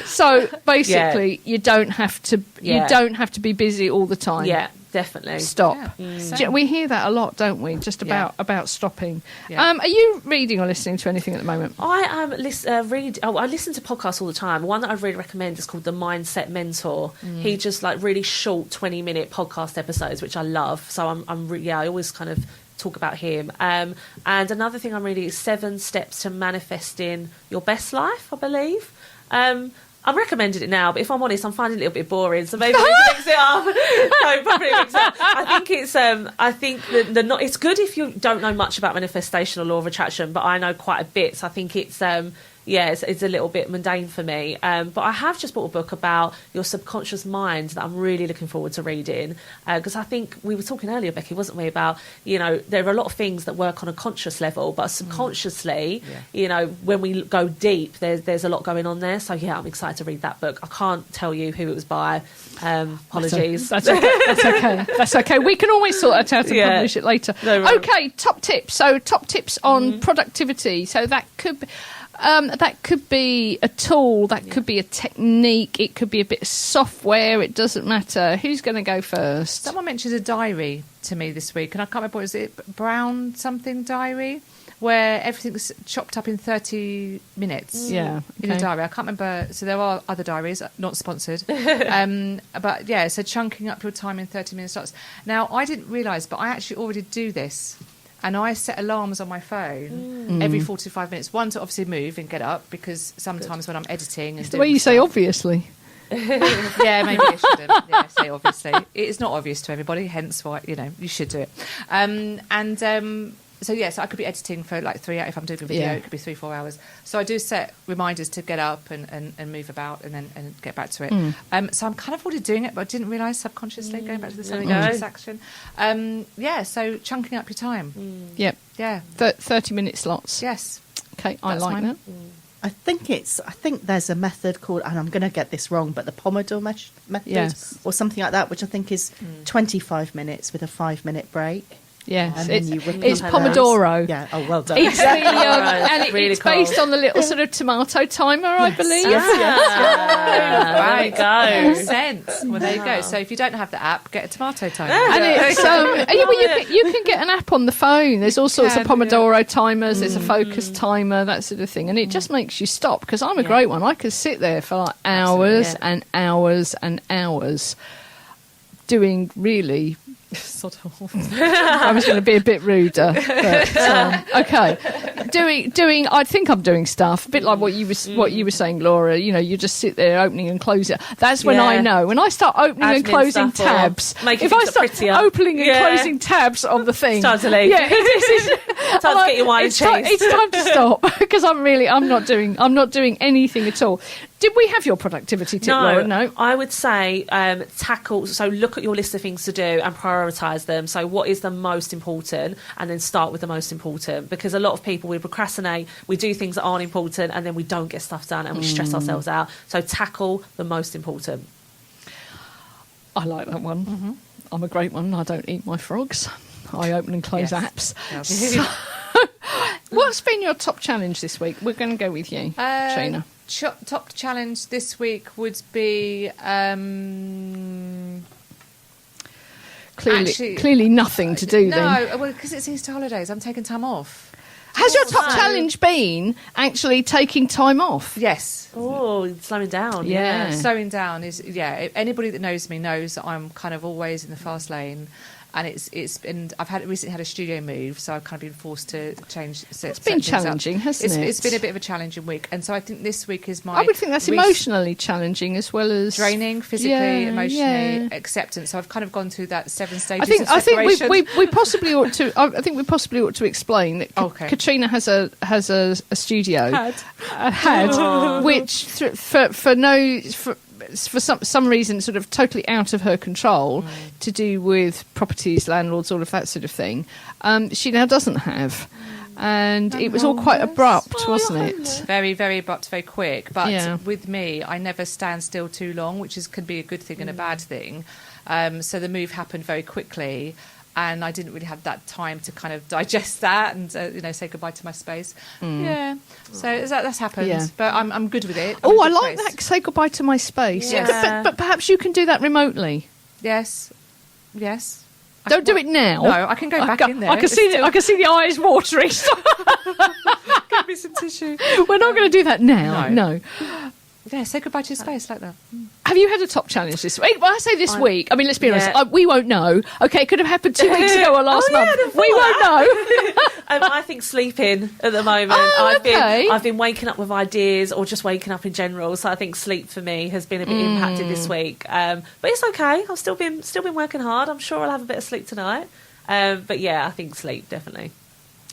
So basically, you don't have to. You Yeah. don't have to be busy all the time. yeah, definitely. Stop. Yeah. We hear that a lot, don't we? Just Yeah. about stopping. Yeah. Are you reading or listening to anything at the moment? I I listen to podcasts all the time. One that I really recommend is called The Mindset Mentor. He just like really short 20-minute podcast episodes, which I love. So I always kind of talk about him. And another thing I'm reading is 7 Steps to Manifesting Your Best Life, I believe. I'm recommending it now, but if I'm honest, I'm finding it a little bit boring. So maybe we can mix it up. No, probably mix it up. I think it's good if you don't know much about manifestation or law of attraction, but I know quite a bit. So I think it's a little bit mundane for me. But I have just bought a book about your subconscious mind that I'm really looking forward to reading. Because I think we were talking earlier, Becky, wasn't we, about, there are a lot of things that work on a conscious level, but subconsciously, when we go deep, there's a lot going on there. So, yeah, I'm excited to read that book. I can't tell you who it was by. Apologies. That's okay. That's okay. That's okay. We can always sort out how to Yeah. publish it later. No, right. Okay, top tips. So top tips on productivity. So that could be a tool, that could be a technique, it could be a bit of software, it doesn't matter. Who's going to go first? Someone mentioned a diary to me this week, and I can't remember, was it Brown something diary? Where everything's chopped up in 30 minutes. Yeah, In a okay. diary. I can't remember. So there are other diaries, not sponsored. But yeah, so chunking up your time in 30-minute slots. Now, I didn't realise, but I actually already do this. And I set alarms on my phone every 45 minutes. One, to obviously move and get up, because sometimes when I'm editing and The way you say obviously. yeah, maybe I shouldn't. Yeah, say obviously. It's not obvious to everybody, hence why, you should do it. So I could be editing for like 3 hours. If I'm doing a video, Yeah. it could be 3-4 hours. So I do set reminders to get up and move about and get back to it. So I'm kind of already doing it, but I didn't realise subconsciously, going back to the subconscious action. So chunking up your time. Yep. Yeah. 30-minute slots. Yes. Okay, I That's like mine. that. I think there's a method called, and I'm going to get this wrong, but the Pomodoro method Yes. or something like that, which I think is 25 minutes with a 5-minute break. Yes, And then you repeat it's that. Pomodoro. Yeah. Oh, well done. It's and Really it's cool. based on the little sort of tomato timer, I believe. There we go. Makes sense. Well, there you go. So if you don't have the app, get a tomato timer. And it's you can get an app on the phone. There's all sorts of can, Pomodoro timers. There's a focus timer, that sort of thing, and it just makes you stop. Because I'm a great one. I could sit there for like hours and hours and hours doing really. Sort of. I was going to be a bit ruder, but okay. Doing. I think I'm doing stuff a bit like what you were saying, Laura. You just sit there opening and closing. That's when I know when I start opening and Admin closing stuff or tabs. making If I things start prettier. opening and closing tabs on the thing, Time to leave. Yeah, Time to get your wine and it's time, cheese. it's time to stop because I'm not doing anything at all. Did we have your productivity tip, Laura? No. I would say look at your list of things to do and prioritise them. So what is the most important, and then start with the most important, because a lot of people, we procrastinate, we do things that aren't important, and then we don't get stuff done and we stress ourselves out. So tackle the most important. I like that one. I'm a great one. I don't eat my frogs. I open and close apps. Yes. So, what's been your top challenge this week? We're going to go with you, Katrina. top challenge this week would be clearly nothing to do then. No, well, because it's Easter holidays. I'm taking time off. Has your top challenge been actually taking time off? Yes. Oh, slowing down. Yeah. Slowing down is anybody that knows me knows that I'm kind of always in the fast lane, and it's been I've recently had a studio move, so I've kind of been forced to change. It's been challenging, hasn't it? It's been a bit of a challenging week, and so I think this week is my. I would think that's emotionally challenging as well as draining, physically, emotionally, acceptance. So I've kind of gone through that 7 stages. I think we possibly ought to. I think we possibly ought to explain that Katrina has a studio which for some reason sort of totally out of her control to do with properties, landlords, all of that sort of thing. She now doesn't have. And it was all quite abrupt, wasn't it? Very, very abrupt, very quick. But with me, I never stand still too long, which can be a good thing and a bad thing. So the move happened very quickly. And I didn't really have that time to kind of digest that and say goodbye to my space. Yeah, so that's happened. Yeah. But I'm good with it. I like that. Say goodbye to my space. Yeah. But perhaps you can do that remotely. Yes. Don't do it now. No, I can go back in there. I can see the eyes watering. Give me some tissue. We're not going to do that now. No. Yeah, say goodbye to your space like that. Have you had a top challenge this week? Well, I say this week. I mean, let's be honest. We won't know. Okay, it could have happened 2 weeks ago or last month. We won't know. I think sleeping at the moment. I've been waking up with ideas or just waking up in general. So I think sleep for me has been a bit impacted this week. But it's okay. I've still been working hard. I'm sure I'll have a bit of sleep tonight. But yeah, I think sleep definitely.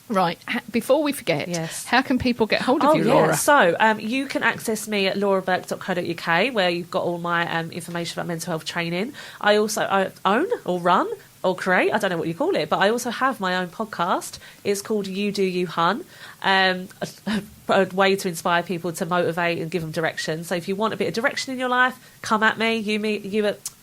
Right. Before we forget, how can people get hold of you, Laura? So you can access me at lauraburke.co.uk, where you've got all my information about mental health training. I also own or run or create, I don't know what you call it, but I also have my own podcast. It's called You Do You Hun, a way to inspire people, to motivate and give them direction. So if you want a bit of direction in your life, come at me.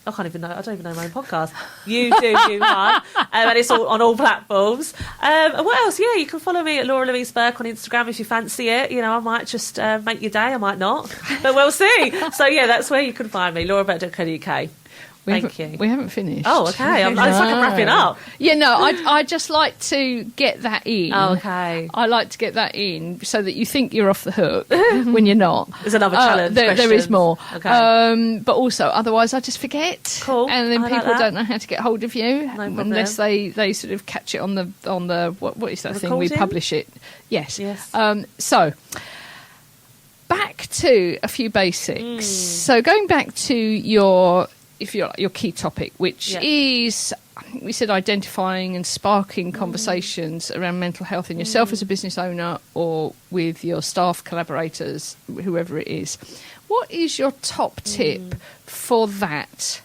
I don't even know my own podcast. You Do You Hun, and it's all on all platforms. And what else? Yeah, you can follow me at Laura Louise Burke on Instagram if you fancy it. I might just make your day, I might not, but we'll see. So yeah, that's where you can find me, lauraburke.co.uk. Thank you. We haven't finished. Oh, okay. It's like I'm wrapping up. Yeah, no, I just like to get that in. Oh, okay. I like to get that in so that you think you're off the hook when you're not. There's another challenge. There is more. Okay. But also, otherwise, I just forget. Cool. And then I people like that. don't know how to get hold of you unless they sort of catch it on the what is that thing we publish it? Yes. So. Back to a few basics. So going back to your key topic, which is, I think we said, identifying and sparking conversations around mental health in yourself as a business owner or with your staff, collaborators, whoever it is. What is your top tip for that?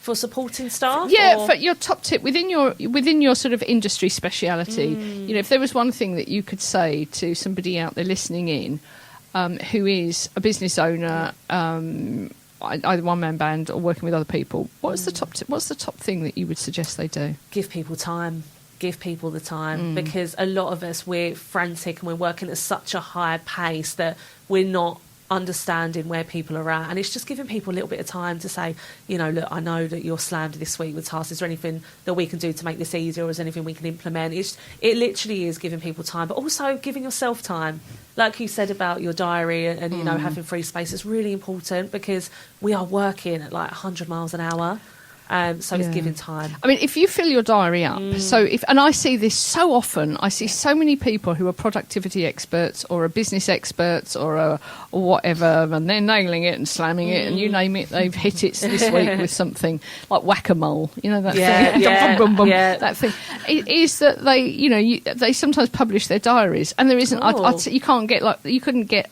For supporting staff? Yeah, for your top tip within your sort of industry speciality. If there was one thing that you could say to somebody out there listening in who is a business owner, either one-man band or working with other people, what's the top tip? What's the top thing that you would suggest they do? Give people time. Give people the time, because a lot of us, we're frantic and we're working at such a high pace that we're not understanding where people are at, and it's just giving people a little bit of time to say, look, I know that you're slammed this week with tasks. Is there anything that we can do to make this easier, or is there anything we can implement? It literally is giving people time, but also giving yourself time. Like you said about your diary and having free space, it's really important because we are working at like 100 miles an hour. So it's giving time. I mean, if you fill your diary up, and I see this so often, I see so many people who are productivity experts or are business experts or whatever, and they're nailing it and slamming it, and you name it, they've hit it this week with something like whack-a-mole. That thing, boom, boom, boom, that thing. It is that they, they sometimes publish their diaries, and there isn't. You couldn't get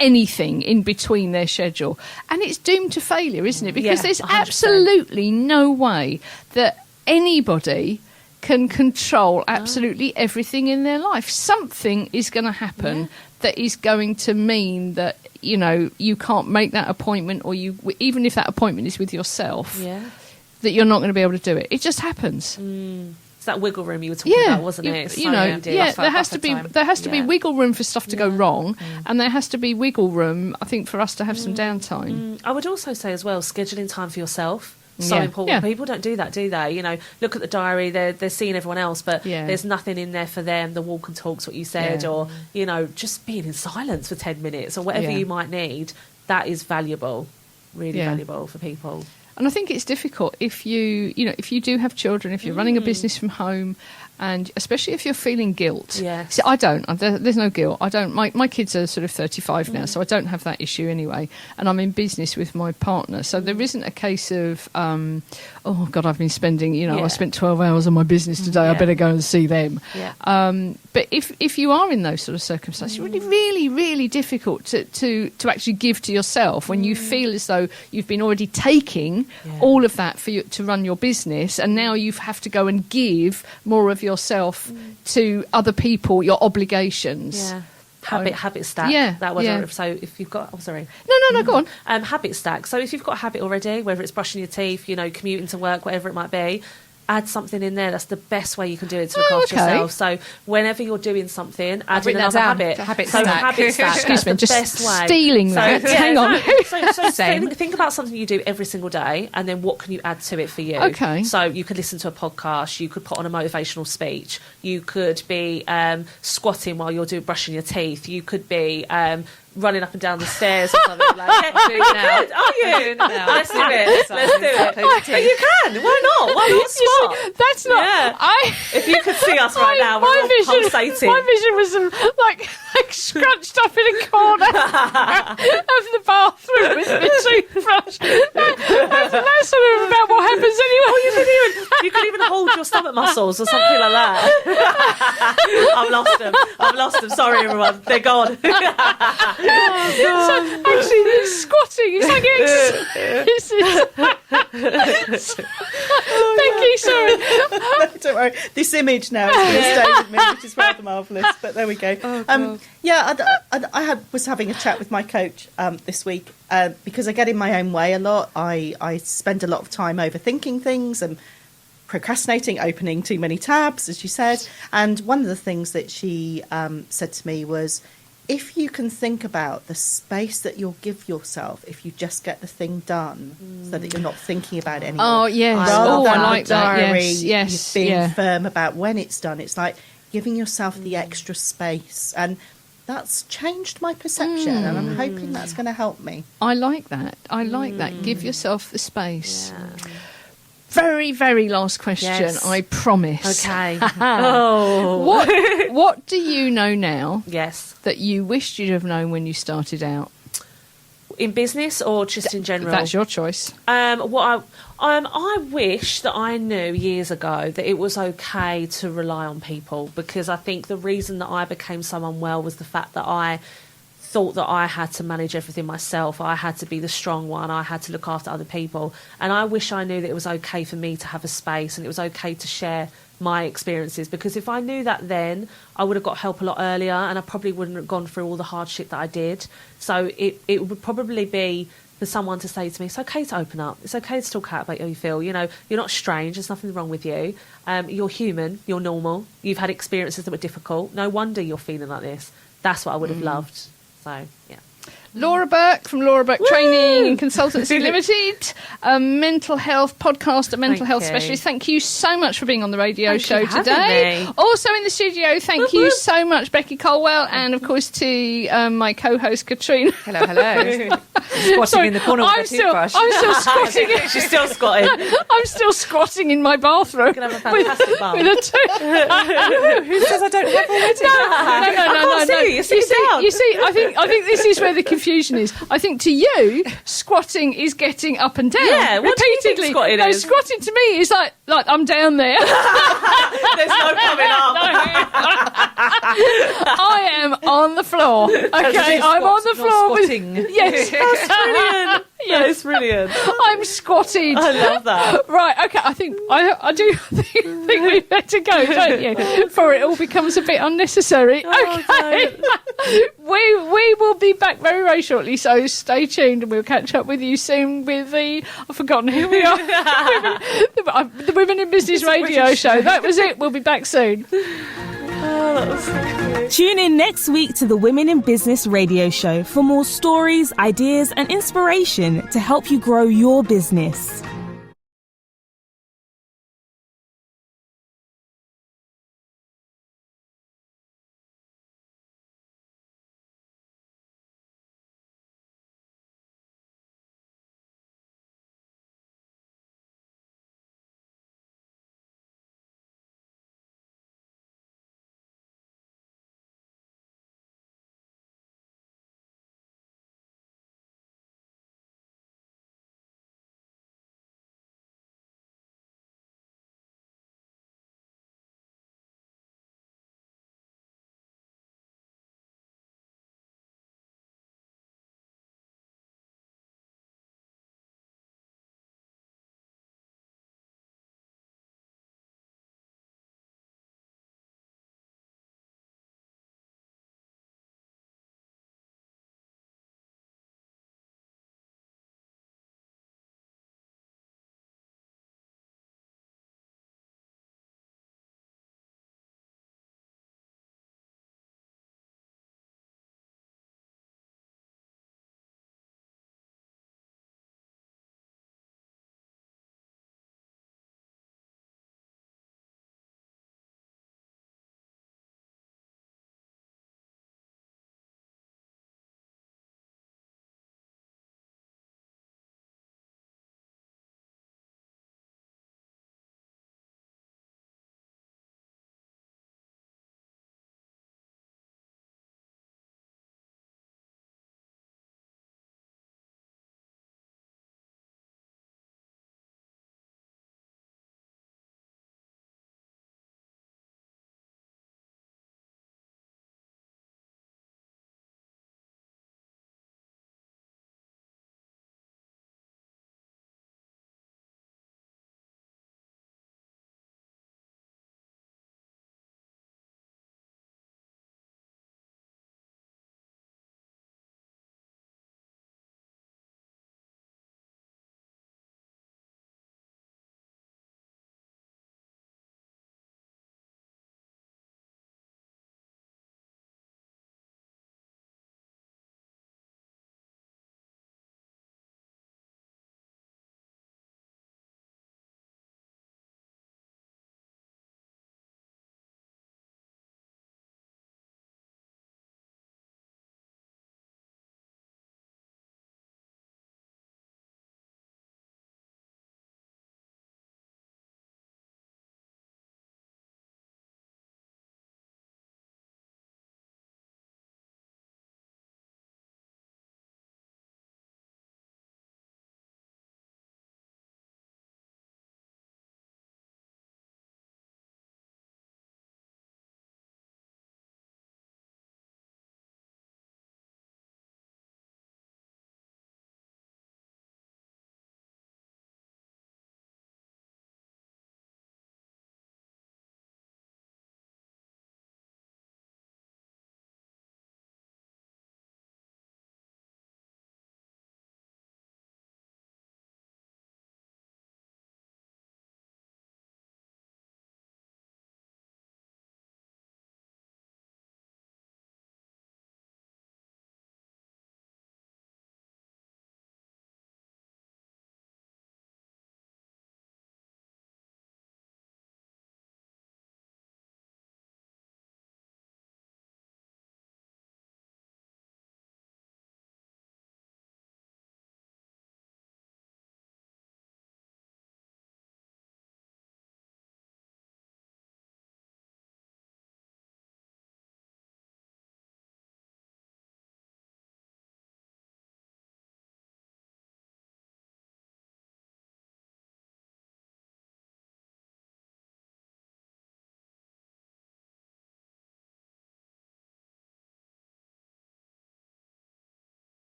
anything in between their schedule, and it's doomed to failure, isn't it? Because there's 100%. Absolutely no way that anybody can control absolutely everything in their life. Something is going to happen that is going to mean that you can't make that appointment, or even if that appointment is with yourself, that you're not going to be able to do it. It just happens. that wiggle room you were talking about, wasn't it? There has to be wiggle room for stuff to go wrong, and there has to be wiggle room, I think, for us to have some downtime. I would also say as well, scheduling time for yourself. So important. People don't do that, do they? Look at the diary, they're seeing everyone else, but there's nothing in there for them. The walk and talk's what you said, or just being in silence for 10 minutes or whatever you might need. That is valuable, really valuable for people. And I think it's difficult if you do have children, if you're running a business from home, and especially if you're feeling guilt. Yes. See, I don't. There's no guilt. I don't. My kids are sort of 35 now, so I don't have that issue anyway. And I'm in business with my partner, so there isn't a case of, oh God, I've been spending. I spent 12 hours on my business today. I better go and see them. Yeah. But if you are in those sort of circumstances, it's really, really, really difficult to actually give to yourself when you feel as though you've been already taking all of that for you to run your business, and now you have to go and give more of yourself to other people, your obligations. Yeah. Habit stack. Yeah. That was so if you've got No, go on. Habit stack. So if you've got a habit already, whether it's brushing your teeth, commuting to work, whatever it might be, add something in there. That's the best way you can do it to look after yourself. So whenever you're doing something, add in another habit. Habit stack. Excuse me, the just best way. Stealing that. Hang on. So think about something you do every single day, and then what can you add to it for you? Okay. So you could listen to a podcast. You could put on a motivational speech. You could be squatting while you're brushing your teeth. You could be running up and down the stairs or something like that. Are you? Let's do it. But you can. Why not? Why not squat? That's not. Yeah. If you could see us right now, we're all pulsating. My vision was like scrunched up in a corner of the bathroom with the toothbrush. That's sort of about what happens anyway. You could even hold your stomach muscles or something like that. I've lost them. Sorry, everyone. They're gone. So actually, squatting is like Becky, sorry. No, don't worry. This image now is going to stay with me, which is rather marvellous. But there we go. I was having a chat with my coach this week because I get in my own way a lot. I spend a lot of time overthinking things and procrastinating, opening too many tabs, as you said. And one of the things that she said to me was, if you can think about the space that you'll give yourself if you just get the thing done so that you're not thinking about it anymore. Oh, yes. Rather than I like the diary, that. Yes. being firm about when it's done. It's like giving yourself the extra space. And that's changed my perception, and I'm hoping that's going to help me. I like that. Give yourself the space. Yeah. Very, very last question, I promise. Okay. What do you know now that you wished you'd have known when you started out? In business or just in general? That's your choice. I wish that I knew years ago that it was okay to rely on people, because I think the reason that I became so unwell was the fact that I thought that I had to manage everything myself. I had to be the strong one. I had to look after other people. And I wish I knew that it was okay for me to have a space and it was okay to share my experiences, because if I knew that then, I would have got help a lot earlier and I probably wouldn't have gone through all the hardship that I did. So it would probably be for someone to say to me, it's okay to open up. It's okay to talk out about how you feel. You're not strange. There's nothing wrong with you. You're human. You're normal. You've had experiences that were difficult. No wonder you're feeling like this. That's what I would have loved. So, yeah. Laura Burke from Laura Burke Training and Consultancy Limited, a mental health podcast, a mental health specialist. Thank you so much for being on the radio show today. Also in the studio, thank you so much, Becky Colwell, and of course to my co-host Katrina. Hello. Squatting in the corner with a toothbrush. I'm still squatting. She's still squatting. I'm still squatting in my bathroom. You're going to have a fantastic bath. With a toothbrush. Who says I don't have already? No. You see, I think this is where the confusion is. I think to you, squatting is getting up and down. Yeah, what repeatedly. Do you think squatting is? Squatting to me is like I'm down there. There's no coming up. I am on the floor. Okay, I'm on the floor. Squatting. Yes. That's brilliant. No, it's brilliant. I'm squatted. I love that. Right, okay, I think we better go, don't you? Before it all becomes a bit unnecessary. Okay. We will be back very, very shortly, so stay tuned and we'll catch up with you soon with I've forgotten who we are. the Women in Business radio show. That was it. We'll be back soon. Oh, that was so cute. Tune in next week to the Women in Business radio show for more stories, ideas, and inspiration to help you grow your business.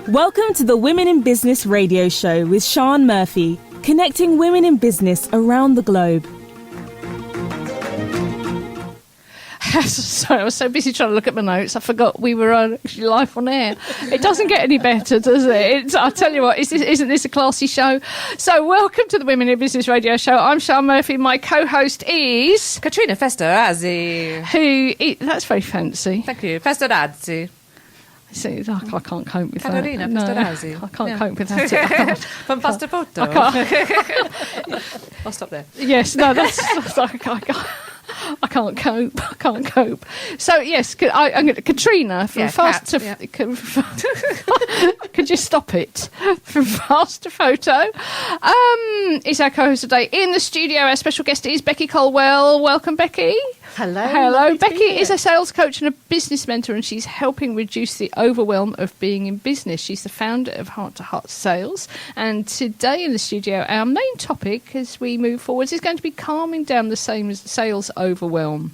Welcome to the Women in Business radio show with Sian Murphy, connecting women in business around the globe. Sorry, I was so busy trying to look at my notes, I forgot we were actually live on air. It doesn't get any better, does it? I'll tell you what, isn't this a classy show? So welcome to the Women in Business radio show. I'm Sian Murphy. My co-host is... Katrina Festorazzi. That's very fancy. Thank you. Festorazzi. See, I can't cope with Katrina Festorazzi. I can't cope with that. From Pasta Photo. I'll stop there. Yes, no, that's I can't cope. So yes, I'm going to Katrina from Could you stop it? From Fast to Photo is our co-host today. In the studio, our special guest is Becky Colwell. Welcome, Becky. Hello. Becky is a sales coach and a business mentor, and she's helping reduce the overwhelm of being in business. She's the founder of Heart to Heart Sales, and today in the studio, our main topic as we move forward is going to be calming down the sales overwhelm.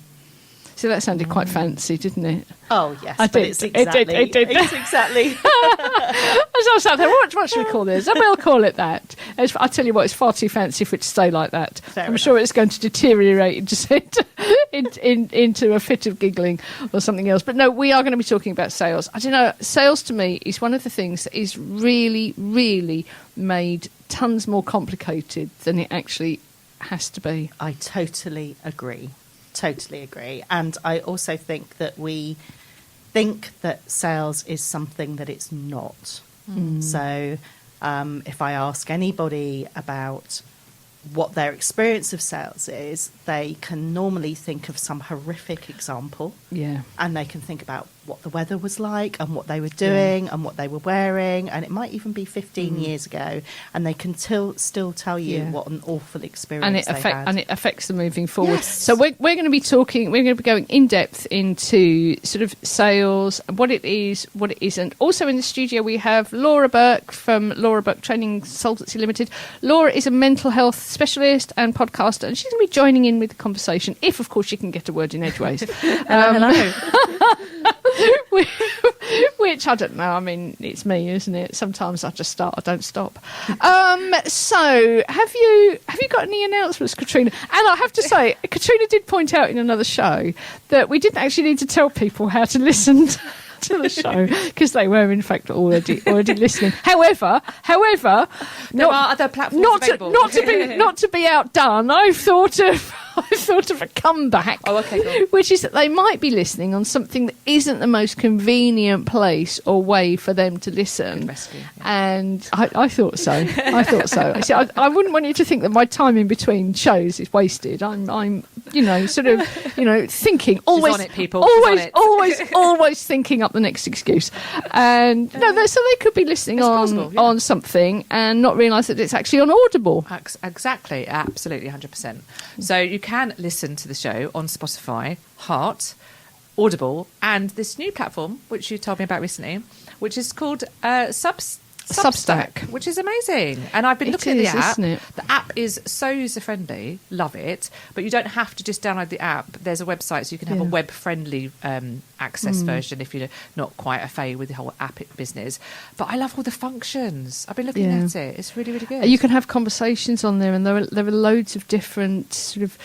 So that sounded quite fancy, didn't it? Oh, yes. I did. It's exactly. It did. It's exactly. As I was out there, what should we call this? We'll call it that. I tell you what, it's far too fancy for it to stay like that. I'm sure it's going to deteriorate into a fit of giggling or something else. But no, we are going to be talking about sales. I don't know, sales to me is one of the things that is really, really made tons more complicated than it actually has to be. I totally agree. And I also think that we think that sales is something that it's not. So if I ask anybody about what their experience of sales is, they can normally think of some horrific example. Yeah. And they can think about what the weather was like and what they were doing and what they were wearing. And it might even be 15 years ago. And they can still tell you what an awful experience they had. And it affects them moving forward. Yes. So we're going to be going in depth into sort of sales, what it is, what it isn't. Also in the studio we have Laura Burke from Laura Burke Training Consultancy Limited. Laura is a mental health specialist and podcaster, and she's going to be joining in with the conversation, if of course she can get a word in edgeways. Hello. Which I don't know. I mean, it's me, isn't it? Sometimes I just start, I don't stop. So, have you got any announcements, Katrina? And I have to say, Katrina did point out in another show that we didn't actually need to tell people how to listen to the show because they were in fact already listening. However, there are other platforms available. Not to be outdone, I've thought of a comeback. Oh, okay, cool. Which is that they might be listening on something that isn't the most convenient place or way for them to listen. Rescue, yeah. And I thought so. See, I wouldn't want you to think that my time in between shows is wasted. I'm thinking always She's on it, people. always thinking up the next excuse. And so they could be listening on something and not realise that it's actually on Audible. Exactly, absolutely, 100%. So you can listen to the show on Spotify, Heart, Audible, and this new platform, which you told me about recently, which is called Substack, which is amazing. And I've been looking at the app. Isn't it? The app is so user-friendly, love it, but you don't have to just download the app. There's a website, so you can have a web-friendly access version if you're not quite a fay with the whole app business. But I love all the functions. I've been looking at it. It's really, really good. You can have conversations on there, and there are loads of different sort of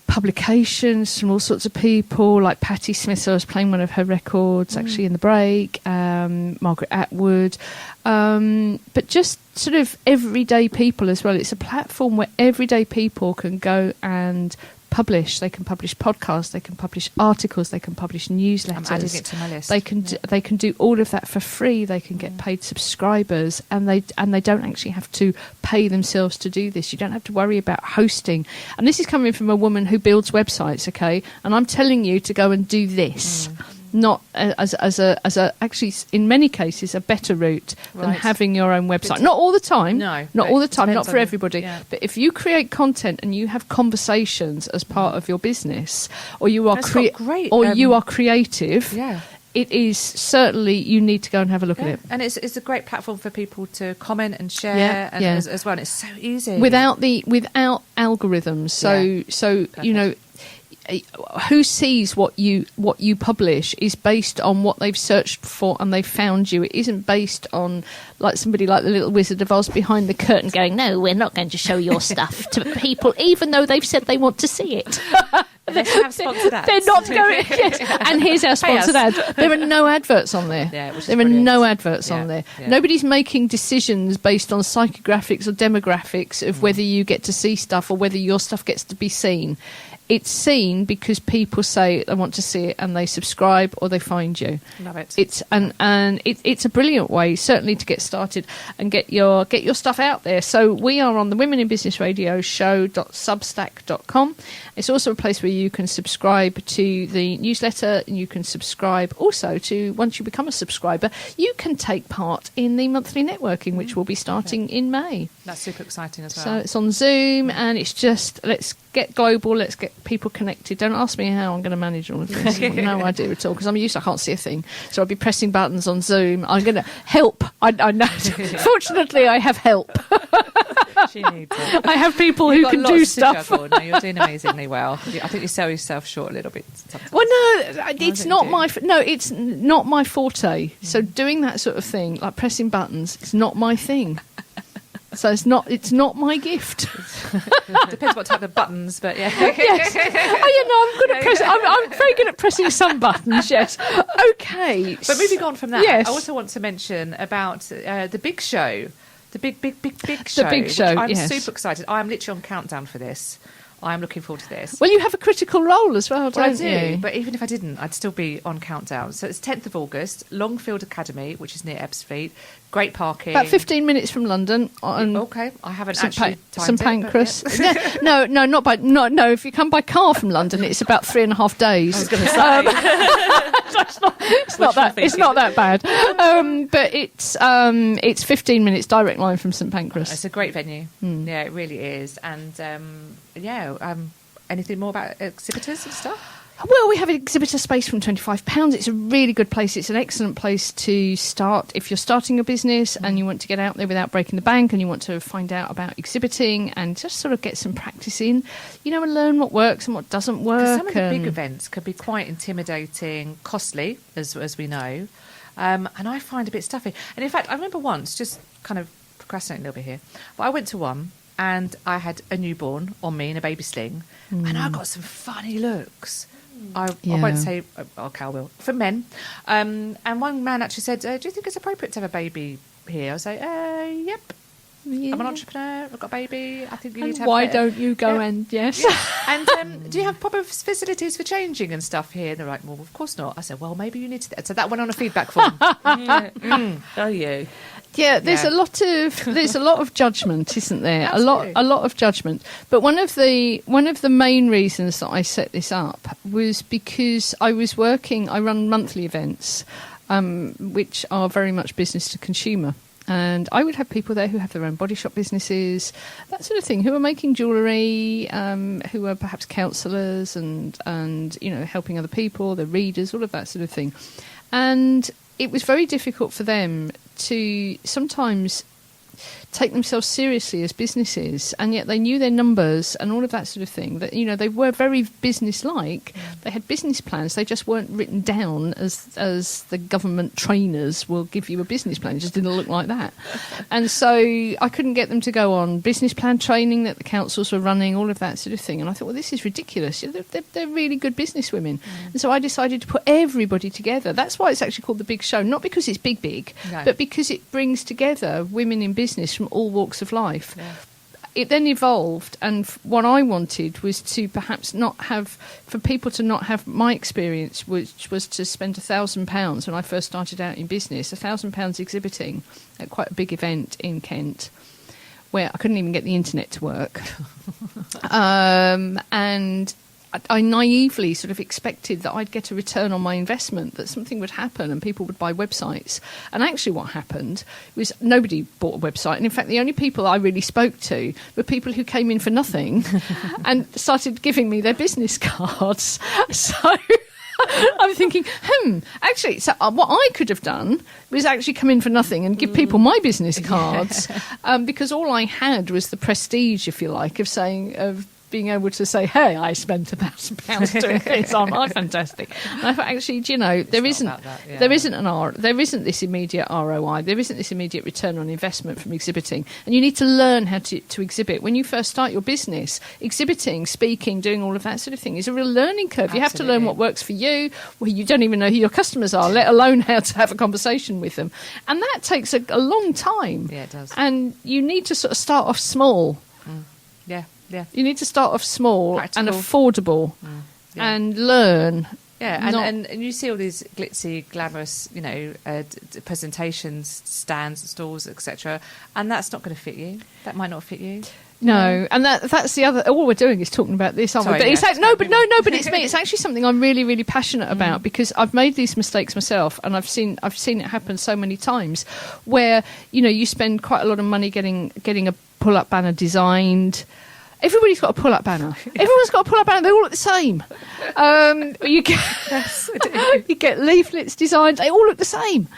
publications from all sorts of people, like Patti Smith. So I was playing one of her records actually in the break, Margaret Atwood, but just sort of everyday people as well. It's a platform where everyday people can go and publish. They can publish podcasts, they can publish articles, they can publish newsletters. I'm adding it to my list. They can do all of that for free. They can get paid subscribers, and they don't actually have to pay themselves to do this. You don't have to worry about hosting. And this is coming from a woman who builds websites, okay? And I'm telling you to go and do this. Not as a actually in many cases a better route than having your own website. Not all the time. No, not all the time. Not depends for on everybody. yeah. But if you create content and you have conversations as part of your business, or you are you are creative, it is certainly, you need to go and have a look at it. And it's a great platform for people to comment and share as well. And it's so easy without algorithms. So Perfect. you know. who sees what you publish is based on what they've searched for and they've found you. It isn't based on like somebody like the Little Wizard of Oz behind the curtain going, no, we're not going to show your stuff to people, even though they've said they want to see it. They have sponsored ads. They're not going. Yes. And here's our sponsored ads. There are no adverts on there. Yeah, which is there brilliant. are no adverts on there. Yeah. Nobody's making decisions based on psychographics or demographics of whether you get to see stuff or whether your stuff gets to be seen. It's seen because people say they want to see it and they subscribe or they find you. Love it. It's it's a brilliant way, certainly, to get started and get your stuff out there. So we are on the Women in Business Radio show.substack.com. It's also a place where you can subscribe to the newsletter, and you can subscribe also to, once you become a subscriber, you can take part in the monthly networking, which will be starting in May. That's super exciting as well. So it's on Zoom, and it's just, let's get global, let's get people connected. Don't ask me how I'm going to manage all of this. I've got no idea at all, because I can't see a thing. So I'll be pressing buttons on Zoom. I'm going to help. I know. Fortunately, I have help. She needs it. I have people You've who got can lots do to stuff. juggle. No, you're doing amazingly well. I think you sell yourself short a little bit sometimes. Well, no, it's don't not do. my. It's not my forte. So doing that sort of thing, like pressing buttons, it's not my thing. So it's not my gift. Depends what type of buttons, but yeah. Yes. I'm good at pressing. I'm very good at pressing some buttons. Yes. Okay. But moving on from that, Yes. I also want to mention about the big show. The big show. big show, Which I'm yes. super excited. I am literally on countdown for this. I am looking forward to this. Well, you have a critical role as well, Well, I don't do, you? but even if I didn't, I'd still be on countdown. So it's 10th of August, Longfield Academy, which is near Ebbsfleet. Great parking. About 15 minutes from London. On Okay, I haven't St. actually St. timed Pancras. it. But yeah. No, not by. No, if you come by car from London, it's about 3.5 days. I was going to say. It's not that bad. But it's 15 minutes direct line from St. Pancras. It's a great venue. Yeah, it really is. And anything more about exhibitors and stuff? Well, we have an exhibitor space from £25. It's a really good place. It's an excellent place to start if you're starting a business and you want to get out there without breaking the bank, and you want to find out about exhibiting and just sort of get some practice in, and learn what works and what doesn't work. 'Cause some of the big events can be quite intimidating, costly, as we know, and I find a bit stuffy. And in fact, I remember once, just kind of procrastinating a little bit here, but I went to one and I had a newborn on me in a baby sling, and I got some funny looks. I won't say, okay, I will, from men. And one man actually said, do you think it's appropriate to have a baby here? I was like, yep. Yeah. I'm an entrepreneur, I've got a baby, I think you need to have Why it. don't you go Yeah. and, yes. And do you have proper facilities for changing and stuff here? And they're like, well, of course not. I said, well, maybe you need to. So that went on a feedback form. Oh, you. Yeah, there's Yeah. a lot of judgment, isn't there? Absolutely. A lot of judgment. But one of the main reasons that I set this up was because I run monthly events, which are very much business to consumer. And I would have people there who have their own body shop businesses, that sort of thing, who are making jewellery, who are perhaps counsellors and helping other people, they're readers, all of that sort of thing. And it was very difficult for them to sometimes take themselves seriously as businesses, and yet they knew their numbers and all of that sort of thing, that they were very business-like. They had business plans, they just weren't written down as the government trainers will give you a business plan. It just didn't look like that. And so I couldn't get them to go on business plan training that the councils were running, all of that sort of thing. And I thought, well, this is ridiculous. They're really good business women. And so I decided to put everybody together. That's why it's actually called The Big Show, not because it's big, No. but because it brings together women in business from all walks of life. Yeah. It then evolved, and what I wanted was to perhaps for people to not have my experience, which was to spend £1,000 when I first started out in business, £1,000 exhibiting at quite a big event in Kent, where I couldn't even get the internet to work. And I naively sort of expected that I'd get a return on my investment, that something would happen and people would buy websites. And actually what happened was nobody bought a website. And in fact, the only people I really spoke to were people who came in for nothing and started giving me their business cards. So I'm thinking, actually, so what I could have done was actually come in for nothing and give people my business cards, because all I had was the prestige, if you like, of saying, of being able to say, hey, I spent £1,000 doing this, aren't I fantastic? And I thought, actually, do you know, there isn't this immediate ROI, there isn't this immediate return on investment from exhibiting, and you need to learn how to exhibit. When you first start your business, exhibiting, speaking, doing all of that sort of thing is a real learning curve. You have to learn what works for you, where you don't even know who your customers are, let alone how to have a conversation with them. And that takes a long time. Yeah, it does. And you need to sort of start off small. Yeah. You need to start off small Practical. and affordable and learn. Yeah, and you see all these glitzy, glamorous, presentations, stands, stalls, etc. And that's not going to fit you. That might not fit you. No, and that's the other. All we're doing is talking about this, aren't we? But it's but it's me. It's actually something I'm really, really passionate about because I've made these mistakes myself, and I've seen it happen so many times, where you spend quite a lot of money getting a pull-up banner designed. Everybody's got a pull-up banner. Everyone's got a pull-up banner. They all look the same. You get leaflets designed. They all look the same.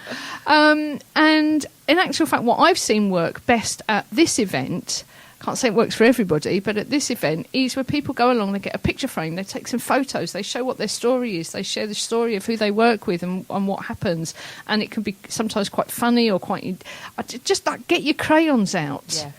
And in actual fact, what I've seen work best at this event, can't say it works for everybody, but at this event is where people go along, they get a picture frame, they take some photos, they show what their story is, they share the story of who they work with and what happens. And it can be sometimes quite funny or quite... Just like, get your crayons out. Yeah.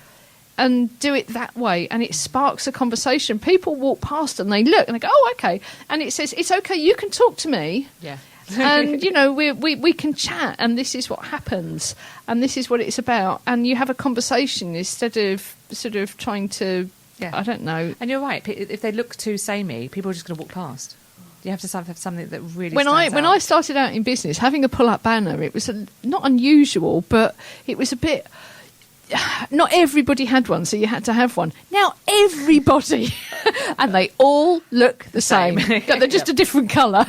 And do it that way, and it sparks a conversation. People walk past and they look and they go, oh, okay. And it says, it's okay, you can talk to me. Yeah. And, we can chat, and this is what happens, and this is what it's about. And you have a conversation instead of sort of trying to, I don't know. And you're right, if they look too samey, people are just going to walk past. You have to have something that really when I started out in business, having a pull-up banner, it was not unusual, but it was a bit... Not everybody had one, so you had to have one. Now everybody, and they all look the same. They're just a different colour.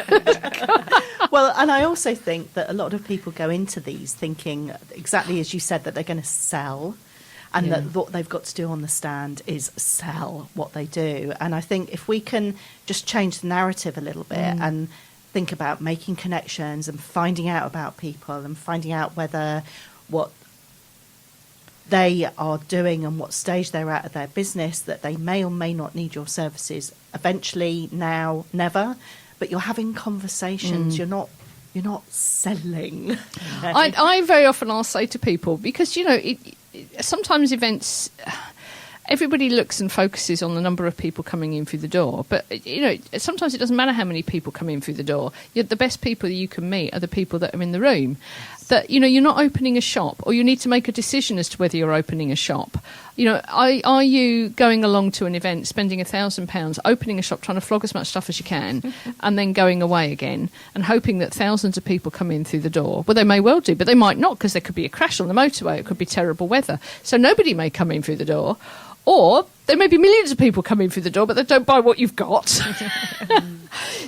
Well, and I also think that a lot of people go into these thinking exactly as you said, that they're going to sell, and that what they've got to do on the stand is sell what they do. And I think if we can just change the narrative a little bit and think about making connections and finding out about people and finding out whether what they are doing and what stage they're at of their business, that they may or may not need your services eventually, now, never, but you're having conversations. You're not selling. I very often I'll say to people, because sometimes events, everybody looks and focuses on the number of people coming in through the door, but sometimes it doesn't matter how many people come in through the door. The best people you can meet are the people that are in the room. That you're not opening a shop, or you need to make a decision as to whether you're opening a shop. Are you going along to an event, spending £1,000, opening a shop, trying to flog as much stuff as you can, and then going away again, and hoping that thousands of people come in through the door? Well, they may well do, but they might not, because there could be a crash on the motorway. It could be terrible weather, so nobody may come in through the door. Or there may be millions of people coming through the door, but they don't buy what you've got.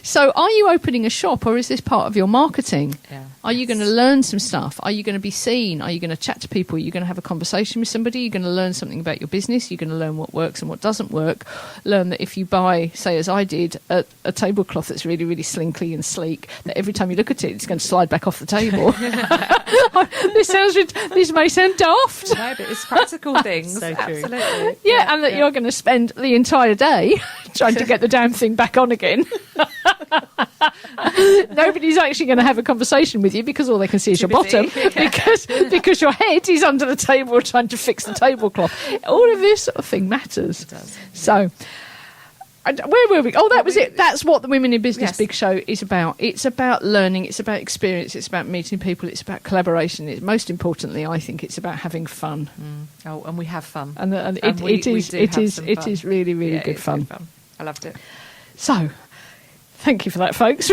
So are you opening a shop, or is this part of your marketing? Yeah. Are you going to learn some stuff? Are you going to be seen? Are you going to chat to people? Are you going to have a conversation with somebody? Are you going to learn something about your business? You're going to learn what works and what doesn't work. Learn that if you buy, say as I did, a tablecloth that's really, really slinkly and sleek, that every time you look at it, it's going to slide back off the table. This may sound daft. No, but it's practical things. So true. Absolutely. Yeah, and that you're going to spend the entire day trying to get the damn thing back on again. Nobody's actually going to have a conversation with you because all they can see is your bottom, because your head is under the table trying to fix the tablecloth. All of this sort of thing matters. It does. So, where were we? Oh, that was it. That's what the Women in Business Big Show is about. It's about learning. It's about experience. It's about meeting people. It's about collaboration. Most importantly, I think it's about having fun. Oh, and we have fun. And it is really, really good fun. I loved it. So, thank you for that, folks.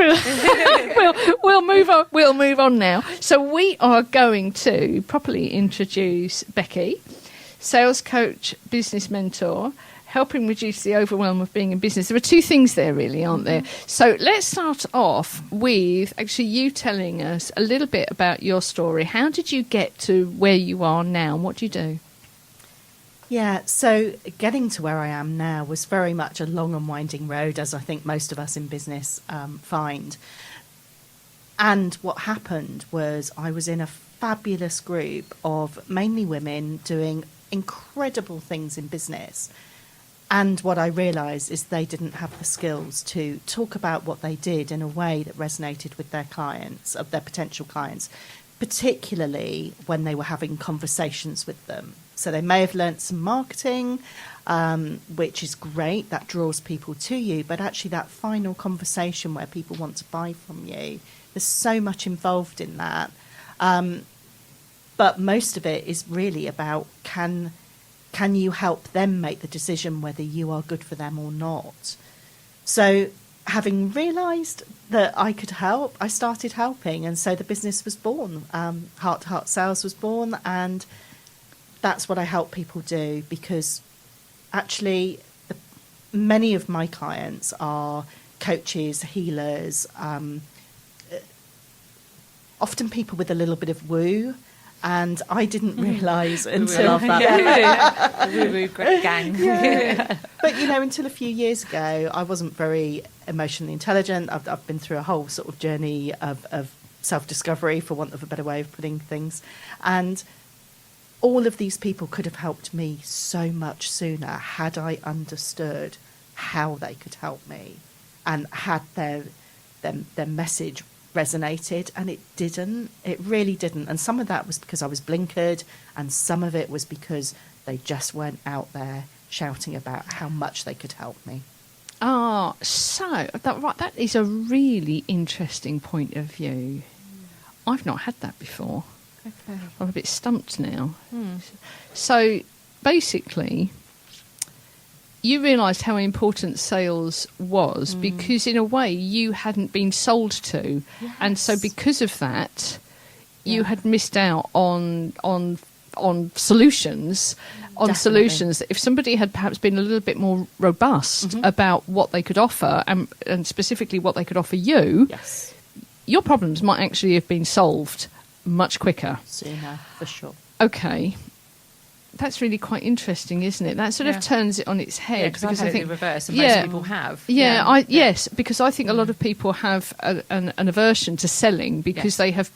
We'll move on. We'll move on now. So we are going to properly introduce Becky, sales coach, business mentor, helping reduce the overwhelm of being in business. There are two things there, really, aren't there? So let's start off with actually you telling us a little bit about your story. How did you get to where you are now, and what do you do? Yeah, so getting to where I am now was very much a long and winding road, as I think most of us in business find. And what happened was I was in a fabulous group of mainly women doing incredible things in business. And what I realised is they didn't have the skills to talk about what they did in a way that resonated with their clients, of their potential clients, particularly when they were having conversations with them. So they may have learnt some marketing, which is great, that draws people to you, but actually that final conversation where people want to buy from you, there's so much involved in that. But most of it is really about can you help them make the decision whether you are good for them or not? So having realised that I could help, I started helping. And so the business was born. Heart to Heart Sales was born. And that's what I help people do, because actually many of my clients are coaches, healers, often people with a little bit of woo. And I didn't realise until love that. Woo-woo gang. Yeah. But, until a few years ago, I wasn't very emotionally intelligent. I've been through a whole sort of journey of self-discovery, for want of a better way of putting things. And all of these people could have helped me so much sooner had I understood how they could help me and had their message resonated, and it really didn't. And some of that was because I was blinkered, and some of it was because they just weren't out there shouting about how much they could help me. So that is a really interesting point of view. I've not had that before. Okay. I'm a bit stumped now. So basically, you realised how important sales was because, in a way, you hadn't been sold to, and so because of that, you had missed out on solutions. Definitely. Solutions that if somebody had perhaps been a little bit more robust about what they could offer, and specifically what they could offer you, your problems might actually have been solved much quicker. Sooner, for sure. Okay. That's really quite interesting, isn't it? That sort of turns it on its head. Because I think the reverse, and most people have. Yes, because I think a lot of people have an aversion to selling because they have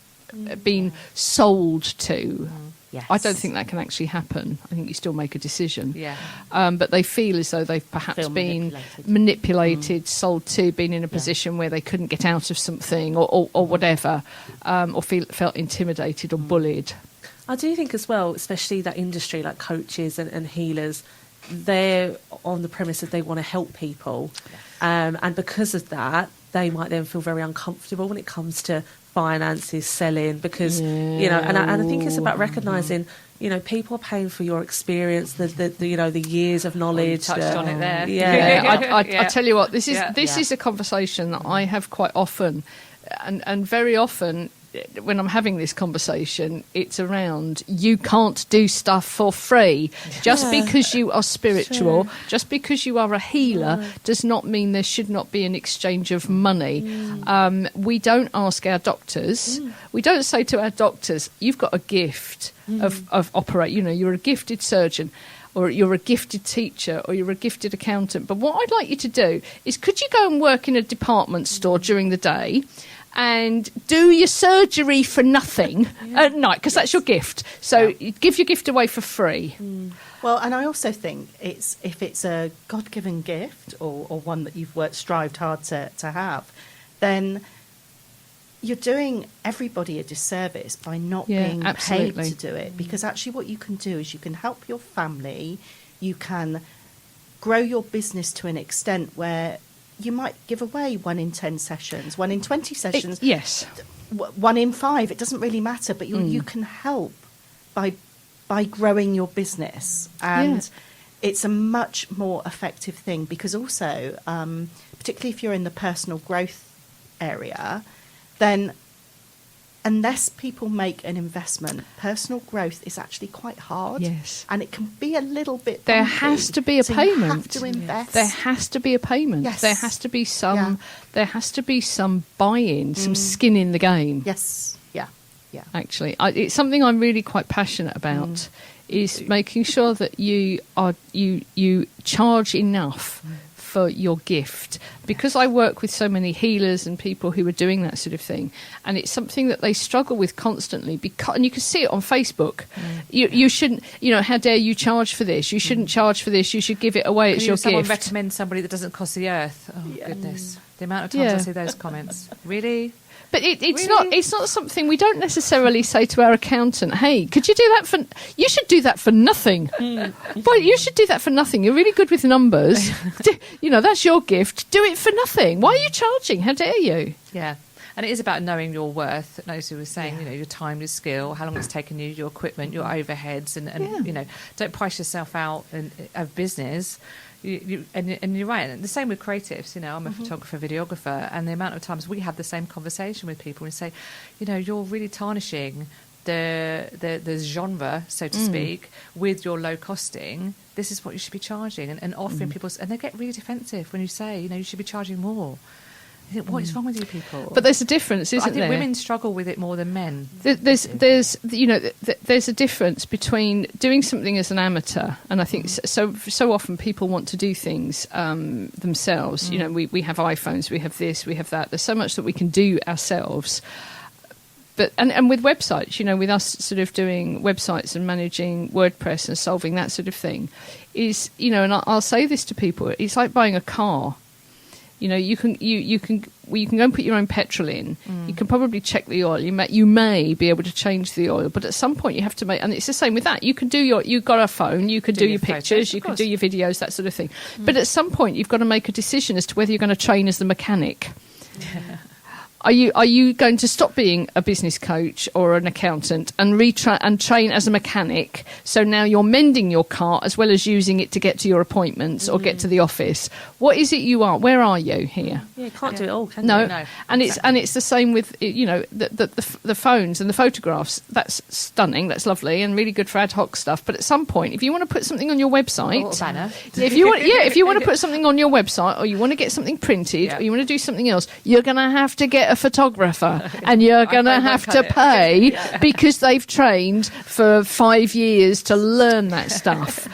been sold to. Yes. I don't think that can actually happen. I think you still make a decision. Yeah. But they feel as though they've perhaps been manipulated, sold to, been in a position where they couldn't get out of something or whatever, or felt intimidated or bullied. I do think as well, especially that industry like coaches and healers, they're on the premise that they want to help people. And because of that, they might then feel very uncomfortable when it comes to finances, selling, because, and I think it's about recognising, people are paying for your experience, the years of knowledge. You touched on it there. I tell you what, this is a conversation that I have quite often, and very often when I'm having this conversation, it's around you can't do stuff for free. Just because you are spiritual, just because you are a healer, does not mean there should not be an exchange of money. We don't ask our doctors, we don't say to our doctors, you've got a gift of operate, you're a gifted surgeon, or you're a gifted teacher, or you're a gifted accountant. But what I'd like you to do is, could you go and work in a department store during the day and do your surgery for nothing at night, because that's your gift. So you give your gift away for free. Well, and I also think if it's a God-given gift or one that you've strived hard to have, then you're doing everybody a disservice by not being paid to do it. Because actually what you can do is you can help your family, you can grow your business to an extent where you might give away 1 in 10 sessions, 1 in 20 sessions. 1 in 5. It doesn't really matter, but you can help by growing your business, and it's a much more effective thing. Because also, particularly if you're in the personal growth area, then unless people make an investment, personal growth is actually quite hard. Yes. And it can be a little bit There bumpy. has to be a payment. You have to invest. There has to be a payment. Yes. There has to be some buy-in, some skin in the game. Yes. Yeah. Actually, it's something I'm really quite passionate about. Is making sure that you charge enough for your gift, because I work with so many healers and people who are doing that sort of thing, and it's something that they struggle with constantly, because, and you can see it on Facebook. You shouldn't, how dare you charge for this? You shouldn't charge for this. You should give it away. It's your someone gift. Recommend somebody that doesn't cost the earth. Oh goodness, the amount of times I see those comments. Really? But it's Really? not something we don't necessarily say to our accountant. Hey, could you do that for? You should do that for nothing. Well, you should do that for nothing. You're really good with numbers. That's your gift. Do it for nothing. Why are you charging? How dare you? Yeah. And it is about knowing your worth. As you were saying, your time, your skill, how long it's taken you, your equipment, your overheads, and don't price yourself out of business. And you're right. And the same with creatives. I'm a photographer, videographer, and the amount of times we have the same conversation with people and say, you're really tarnishing the genre, so to speak, with your low costing. This is what you should be charging, and offering people, and they get really defensive when you say, you should be charging more. You think, what is wrong with you people? But there's a difference, isn't there? I think women struggle with it more than men. There's a difference between doing something as an amateur, and I think so often people want to do things themselves. We have iPhones, we have this, we have that. There's so much that we can do ourselves. But and with websites, with us sort of doing websites and managing WordPress and solving that sort of thing, is and I'll say this to people: it's like buying a car. You can go and put your own petrol in. You can probably check the oil. You may be able to change the oil, but at some point you have to make. And it's the same with that. You can do you've got a phone. You can do your pictures. Photos, you can do your videos, that sort of thing. But at some point you've got to make a decision as to whether you're going to train as the mechanic. Are you going to stop being a business coach or an accountant and train as a mechanic? So now you're mending your car as well as using it to get to your appointments or get to the office. What is it you are? Where are you here? Yeah, you can't do it all, can No, you? no. And it's the same with the phones and the photographs. That's stunning. That's lovely and really good for ad hoc stuff. But at some point, if you want to put something on your website, Or a banner. if you want to put something on your website, or you want to get something printed, or you want to do something else, you're going to have to get a photographer, and you're going to have to pay because they've trained for 5 years to learn that stuff.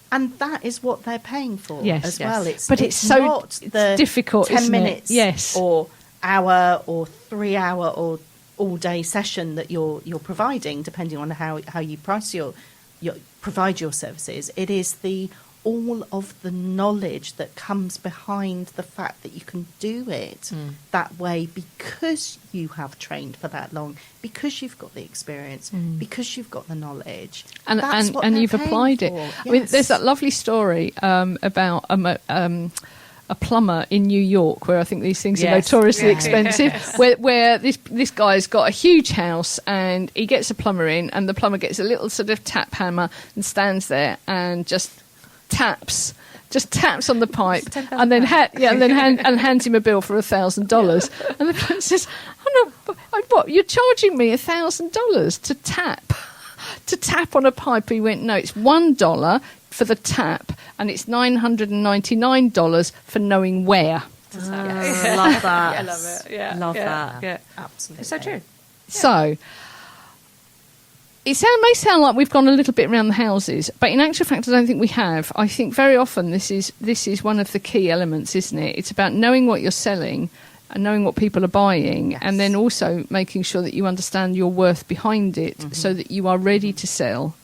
And that is what they're paying for as well. It's so not the difficult, 10 isn't minutes it? or hour or 3 hour or all day session that you're providing, depending on how you price provide your services. It is all of the knowledge that comes behind the fact that you can do it that way because you have trained for that long, because you've got the experience, because you've got the knowledge, and that's what you've they're applied paying it. for. I mean, there's that lovely story about a plumber in New York, where I think these things are notoriously expensive, where this guy's got a huge house and he gets a plumber in, and the plumber gets a little sort of tap hammer and stands there and just taps on the pipe, and then hands him a bill for $1,000. And the plumber says, "Oh no, what? You're charging me $1,000 to tap on a pipe?" He went, "No, it's $1 for the tap, and it's $999 for knowing where." Love that. I love it. Yeah, Love that. Yeah, Absolutely. it's so true. So it may sound like we've gone a little bit around the houses, but in actual fact, I don't think we have. I think very often this is one of the key elements, isn't it? It's about knowing what you're selling and knowing what people are buying, and then also making sure that you understand your worth behind it, so that you are ready to sell.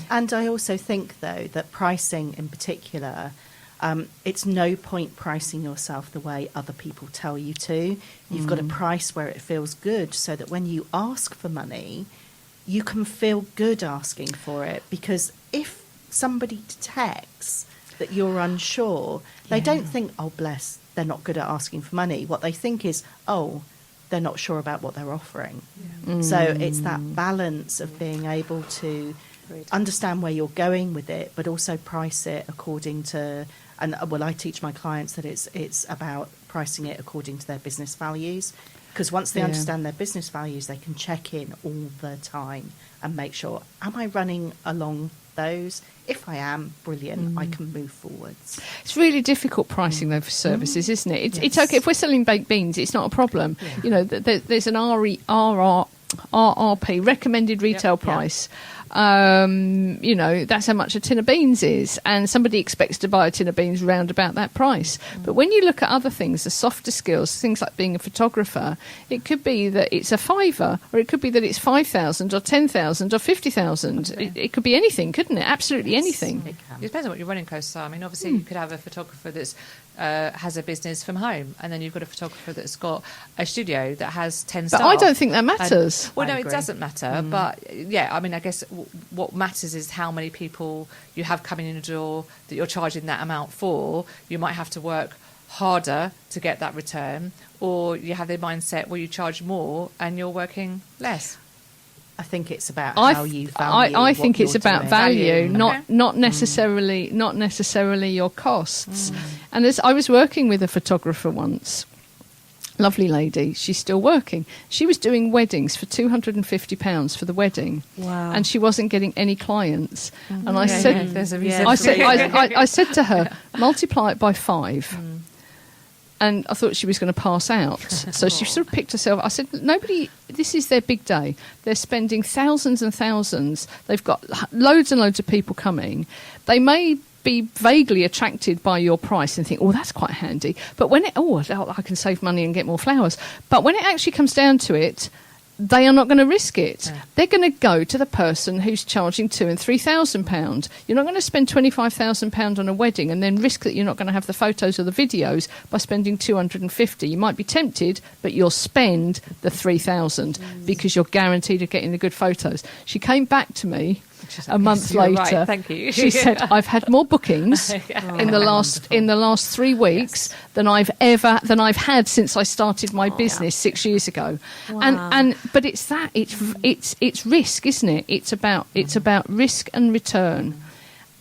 And I also think, though, that pricing in particular, it's no point pricing yourself the way other people tell you to. You've got to price where it feels good, so that when you ask for money, you can feel good asking for it. Because if somebody detects that you're unsure, they don't think, oh, bless, they're not good at asking for money. What they think is, oh, they're not sure about what they're offering. So it's that balance of being able to understand where you're going with it, but also price it according to. And I teach my clients that it's about pricing it according to their business values, because once they understand their business values, they can check in all the time and make sure, am I running along those? If I am, brilliant, I can move forwards. It's really difficult pricing though for services, isn't it? It's okay if we're selling baked beans; it's not a problem. There's an RRP, recommended retail price. That's how much a tin of beans is, and somebody expects to buy a tin of beans round about that price. But when you look at other things, the softer skills, things like being a photographer, it could be that it's a £5, or it could be that it's 5,000 or 10,000 or 50,000. It could be anything, couldn't it? Absolutely anything. It depends on what your running costs are. I mean, obviously, you could have a photographer that's has a business from home, and then you've got a photographer that's got a studio that has 10 staff. But I don't think that matters. Well, no, it doesn't matter. But yeah, I mean, I guess what matters is how many people you have coming in the door that you're charging that amount for. You might have to work harder to get that return, or you have the mindset where you charge more and you're working less. I think it's about how you value. I think it's about doing. value, not necessarily your costs. And I was working with a photographer once, lovely lady. She's still working. She was doing weddings for £250 for the wedding, and she wasn't getting any clients. And I said, I said to her, multiply it by 5. And I thought she was going to pass out. So she sort of picked herself. I said, this is their big day. They're spending thousands and thousands. They've got loads and loads of people coming. They may be vaguely attracted by your price and think, oh, that's quite handy. But when I can save money and get more flowers. But when it actually comes down to it, they are not going to risk it. They're going to go to the person who's charging £2,000 and £3,000. You're not going to spend £25,000 on a wedding and then risk that you're not going to have the photos or the videos by spending £250. You might be tempted, but you'll spend the £3,000 because you're guaranteed of getting the good photos. She came back to me a month later. Right, thank you. She said, I've had more bookings in the last 3 weeks than I've had since I started my business 6 years ago. But it's risk, isn't it? It's about risk and return,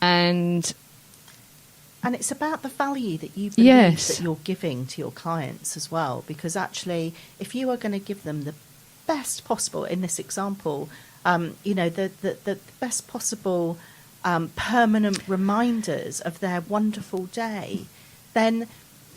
and it's about the value that you believe that you're giving to your clients as well. Because actually, if you are going to give them the best possible, in this example, the best possible permanent reminders of their wonderful day, then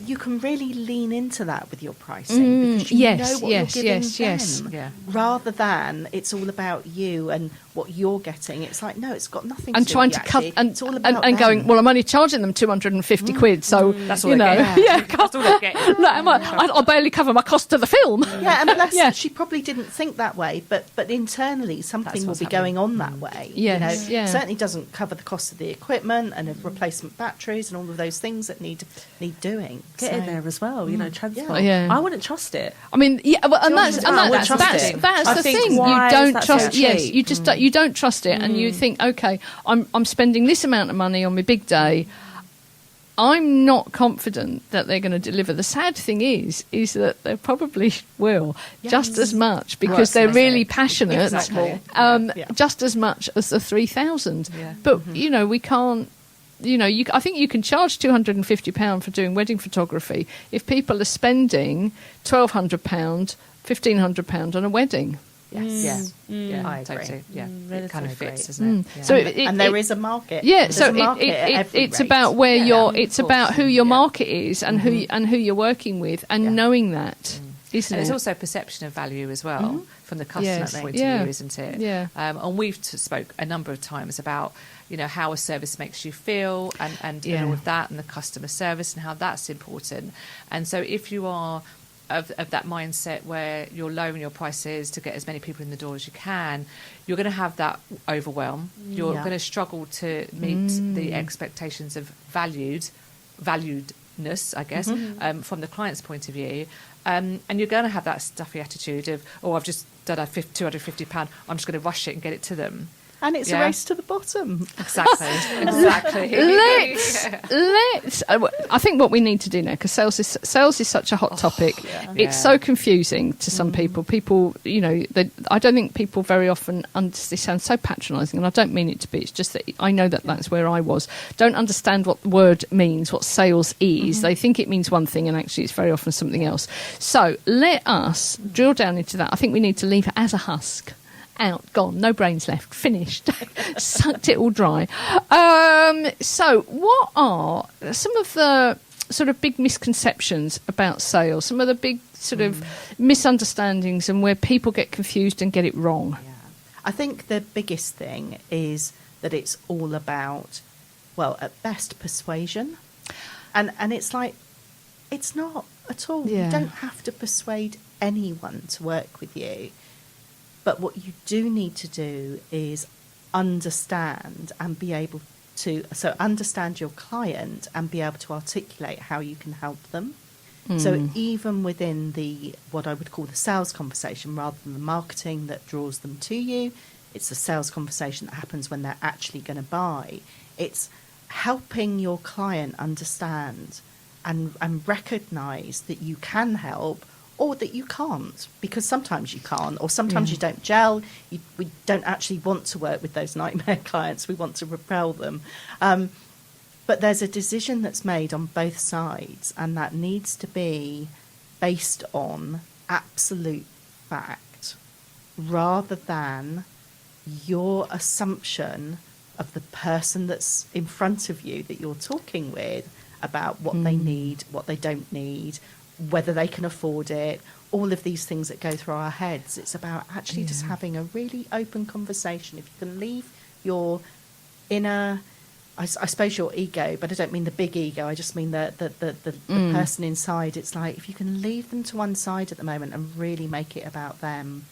you can really lean into that with your pricing because you know what you're giving them. Yeah. Rather than it's all about you and what you're getting. It's like, no, it's got nothing and to trying do to with cut you, and, it's all about and going, well, I'm only charging them 250 quid, so that's all they get. That's all they get. I'll barely cover my cost of the film. Yeah, and bless she probably didn't think that way, but internally something will be going on that way. Yes, certainly doesn't cover the cost of the equipment and of replacement batteries and all of those things that need doing. Get in there as well, transport. Yeah. I wouldn't trust it. I mean, that's the thing. You don't trust. Yes, you don't trust it, and you think, okay, I'm spending this amount of money on my big day. I'm not confident that they're going to deliver. The sad thing is that they probably will just as much because they're really passionate, just as much as the 3,000. Yeah. But we can't. I think you can charge £250 for doing wedding photography if people are spending £1,200, £1,500 on a wedding. Yes. I agree. Totally. Yeah, it kind of fits, doesn't it? Yeah. So and there is a market. Yeah, There's so a market at every it's rate. about where Of about course. who your market is and who you're working with, and knowing that, isn't And it? it's also perception of value as well from the customer's point of view, isn't it? Yeah. And we've spoke a number of times about how a service makes you feel and all of that, and the customer service and how that's important. And so if you are of that mindset where you're lowering your prices to get as many people in the door as you can, you're going to have that overwhelm. You're going to struggle to meet the expectations of valuedness, I guess, from the client's point of view. And you're going to have that stuffy attitude of, I've just done a £250, I'm just going to rush it and get it to them. And it's a race to the bottom. Exactly. Let's. I think what we need to do now, because sales is such a hot topic. It's so confusing to some people. People, I don't think people very often. This sounds so patronising, and I don't mean it to be. It's just that I know that's where I was. Don't understand what the word means, what sales is. They think it means one thing, and actually, it's very often something else. So let us drill down into that. I think we need to leave it as a husk. Out, gone, no brains left, finished, sucked it all dry. So what are some of the sort of big misconceptions about sales, some of the big sort of misunderstandings and where people get confused and get it wrong? I think the biggest thing is that it's all about, well, at best, persuasion. And it's like, it's not at all. Yeah. You don't have to persuade anyone to work with you. But what you do need to do is understand and be able to, so understand your client and be able to articulate how you can help them. So even within the, what I would call the sales conversation, rather than the marketing that draws them to you, it's the sales conversation that happens when they're actually going to buy. It's helping your client understand and recognise that you can help or that you can't, because sometimes you can't, or sometimes you don't gel. We don't actually want to work with those nightmare clients. We want to repel them. But there's a decision that's made on both sides, and that needs to be based on absolute fact rather than your assumption of the person that's in front of you that you're talking with about what they need, what they don't need, whether they can afford it, all of these things that go through our heads. It's about actually just having a really open conversation. If you can leave your inner, I suppose your ego, but I don't mean the big ego, I just mean the person inside. It's like, if you can leave them to one side at the moment and really make it about them,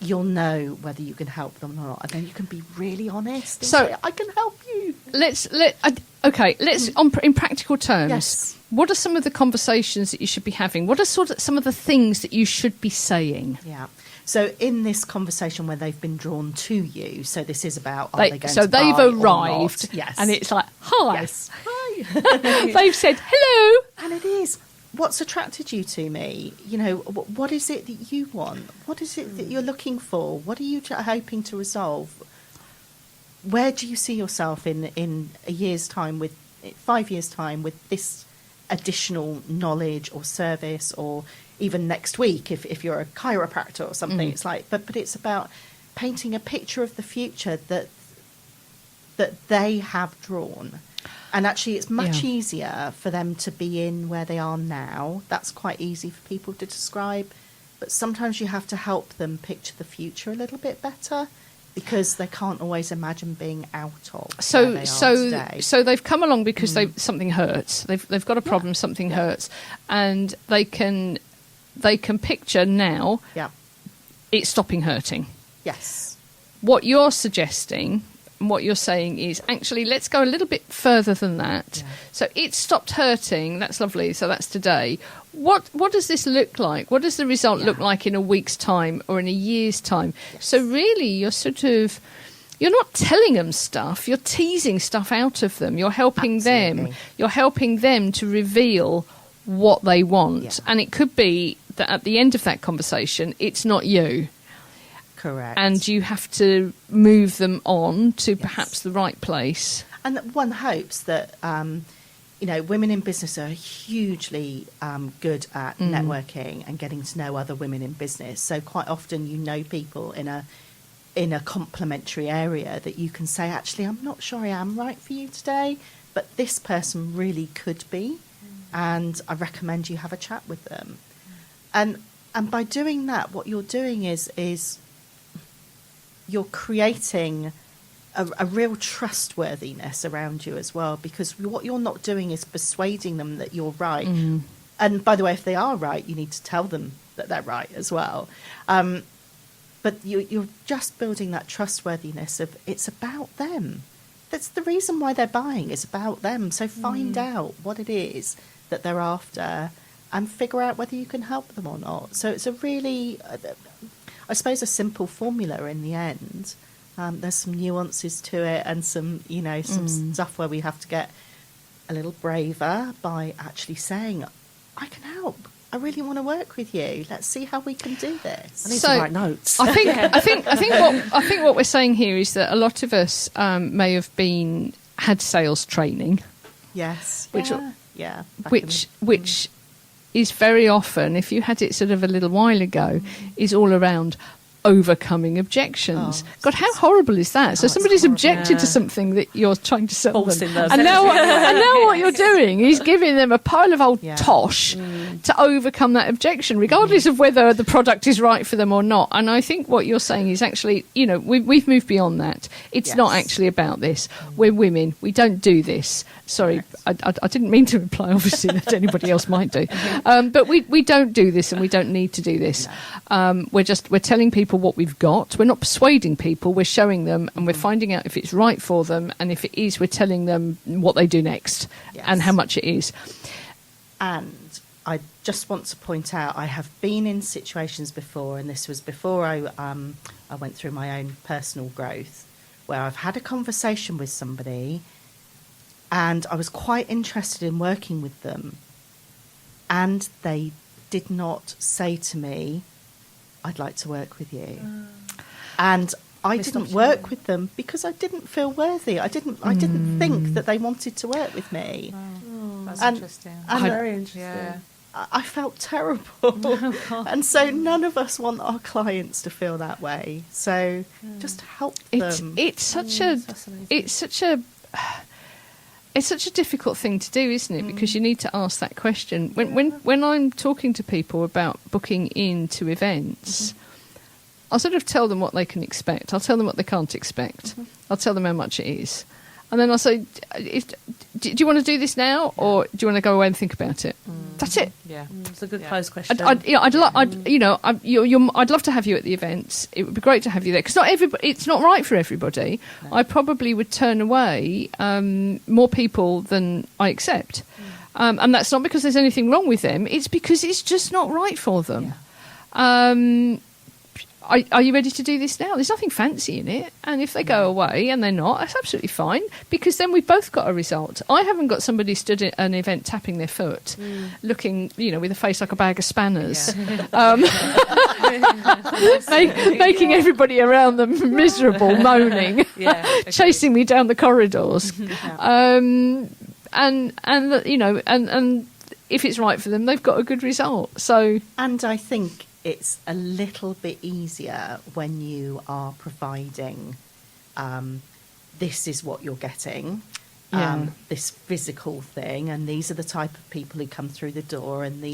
you'll know whether you can help them or not, and then you can be really honest and say, I can help you. Let's in practical terms. Yes. What are some of the conversations that you should be having? What are some of the things that you should be saying? Yeah. So in this conversation where they've been drawn to you, so this is about, are they going so to buy they've or arrived, not? Yes. and it's like, hi. Yes. Hi. They've said hello. And it is. What's attracted you to me? You know, what is it that you want? What is it that you're looking for? What are you hoping to resolve? Where do you see yourself in a year's time, with 5 years' time, with this additional knowledge or service, or even next week if you're a chiropractor or something? It's like, but it's about painting a picture of the future that they have drawn. And actually, it's much easier for them to be in where they are now. That's quite easy for people to describe. But sometimes you have to help them picture the future a little bit better, because they can't always imagine being out of where they are today. So they've come along because something hurts. They've got a problem. Something hurts, and they can picture now. Yeah. It's stopping hurting. Yes. What you're suggesting, and what you're saying is, actually, let's go a little bit further than that. Yeah. So it stopped hurting. That's lovely. So that's today. What does this look like? What does the result look like in a week's time or in a year's time? Yes. So really, you're not telling them stuff. You're teasing stuff out of them. You're helping them. You're helping them to reveal what they want. Yeah. And it could be that at the end of that conversation, it's not you. Correct. And you have to move them on to perhaps the right place. And one hopes that, women in business are hugely good at networking and getting to know other women in business. So quite often you know people in a complementary area that you can say, actually, I'm not sure I am right for you today, but this person really could be. And I recommend you have a chat with them. And by doing that, what you're doing is you're creating a real trustworthiness around you as well, because what you're not doing is persuading them that you're right. And by the way, if they are right, you need to tell them that they're right as well. But you're just building that trustworthiness of, it's about them. That's the reason why they're buying. It's about them. So find out what it is that they're after and figure out whether you can help them or not. So it's a really, I suppose, a simple formula in the end. There's some nuances to it, and some stuff where we have to get a little braver by actually saying, I can help. I really want to work with you. Let's see how we can do this. I need to write notes. I think what we're saying here is that a lot of us may have had sales training. Yes. Which is very often, if you had it sort of a little while ago, is all around overcoming objections. Oh, God, how horrible is that? So it's somebody's horrible. objected to something that you're trying to sell Forcing them. them. And now what you're doing is giving them a pile of old tosh to overcome that objection, regardless of whether the product is right for them or not. And I think what you're saying is actually, we've moved beyond that. It's not actually about this. We're women. We don't do this. Sorry, I didn't mean to imply, obviously, that anybody else might do. But we don't do this, and we don't need to do this. We're telling people what we've got. We're not persuading people. We're showing them, and we're finding out if it's right for them. And if it is, we're telling them what they do next and how much it is. And I just want to point out, I have been in situations before, and this was before I went through my own personal growth, where I've had a conversation with somebody, and I was quite interested in working with them, and they did not say to me, "I'd like to work with you," and I didn't work with them because I didn't feel worthy. I didn't think that they wanted to work with me. That's And- interesting. and Very interesting. Yeah. I felt terrible. And so none of us want our clients to feel that way. So just help them. It's such a difficult thing to do, isn't it? Because you need to ask that question. When I'm talking to people about booking into events, I'll sort of tell them what they can expect. I'll tell them what they can't expect. I'll tell them how much it is. And then I'll say, do you want to do this now, or do you want to go away and think about it? That's it. Yeah. It's a good close question. I'd love to have you at the events. It would be great to have you there, because it's not right for everybody. No. I probably would turn away more people than I accept, and that's not because there's anything wrong with them. It's because it's just not right for them. Yeah. Are you ready to do this now? There's nothing fancy in it. And if they go away and they're not, that's absolutely fine, because then we've both got a result. I haven't got somebody stood at an event tapping their foot, looking, with a face like a bag of spanners, making everybody around them miserable, moaning, chasing me down the corridors. And if it's right for them, they've got a good result. So, and I think it's a little bit easier when you are providing this is what you're getting, this physical thing, and these are the type of people who come through the door, and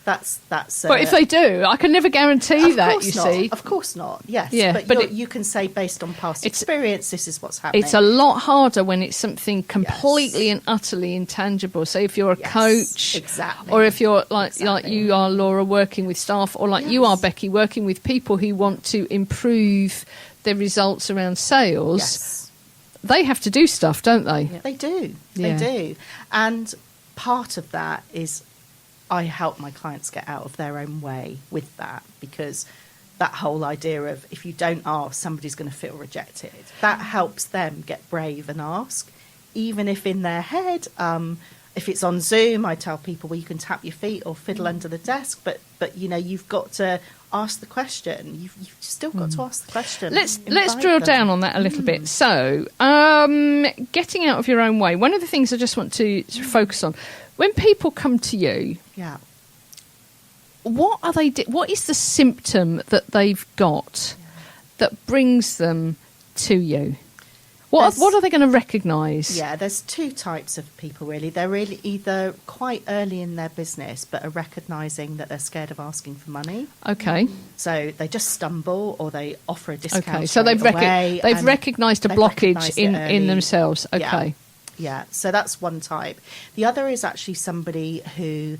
that's but if they do, I can never guarantee that, you not. see. Of course not, yes. Yeah, but you can say, based on past experience, this is what's happening. It's a lot harder when it's something completely and utterly intangible. So if you're a coach, or if you're like you are, Laura, working with staff, or like you are, Becky, working with people who want to improve their results around sales, they have to do stuff, don't they? Yeah. They do. They do. And part of that is I help my clients get out of their own way with that, because that whole idea of if you don't ask, somebody's going to feel rejected. That helps them get brave and ask, even if in their head, if it's on Zoom, I tell people, well, you can tap your feet or fiddle under the desk, but you've got to ask the question. You've still got to ask the question. Let's drill down on that a little bit. So, getting out of your own way. One of the things I just want to focus on, when people come to you, what are they? What is the symptom that they've got that brings them to you? What are they going to recognise? Yeah, there's two types of people, really. They're really either quite early in their business but are recognising that they're scared of asking for money. Okay. So they just stumble, or they offer a discount. Okay, so they've recognised a blockage in themselves. Okay. Yeah, so that's one type. The other is actually somebody who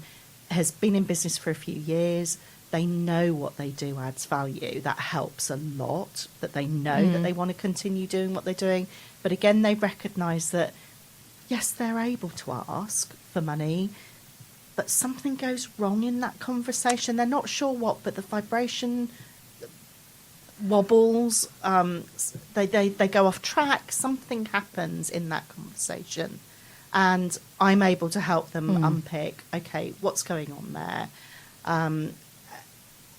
has been in business for a few years. They know what they do adds value. That helps a lot, that they know that they want to continue doing what they're doing. But again, they recognise that, yes, they're able to ask for money, but something goes wrong in that conversation. They're not sure what, but the vibration wobbles, they go off track, something happens in that conversation. And I'm able to help them unpick, okay, what's going on there?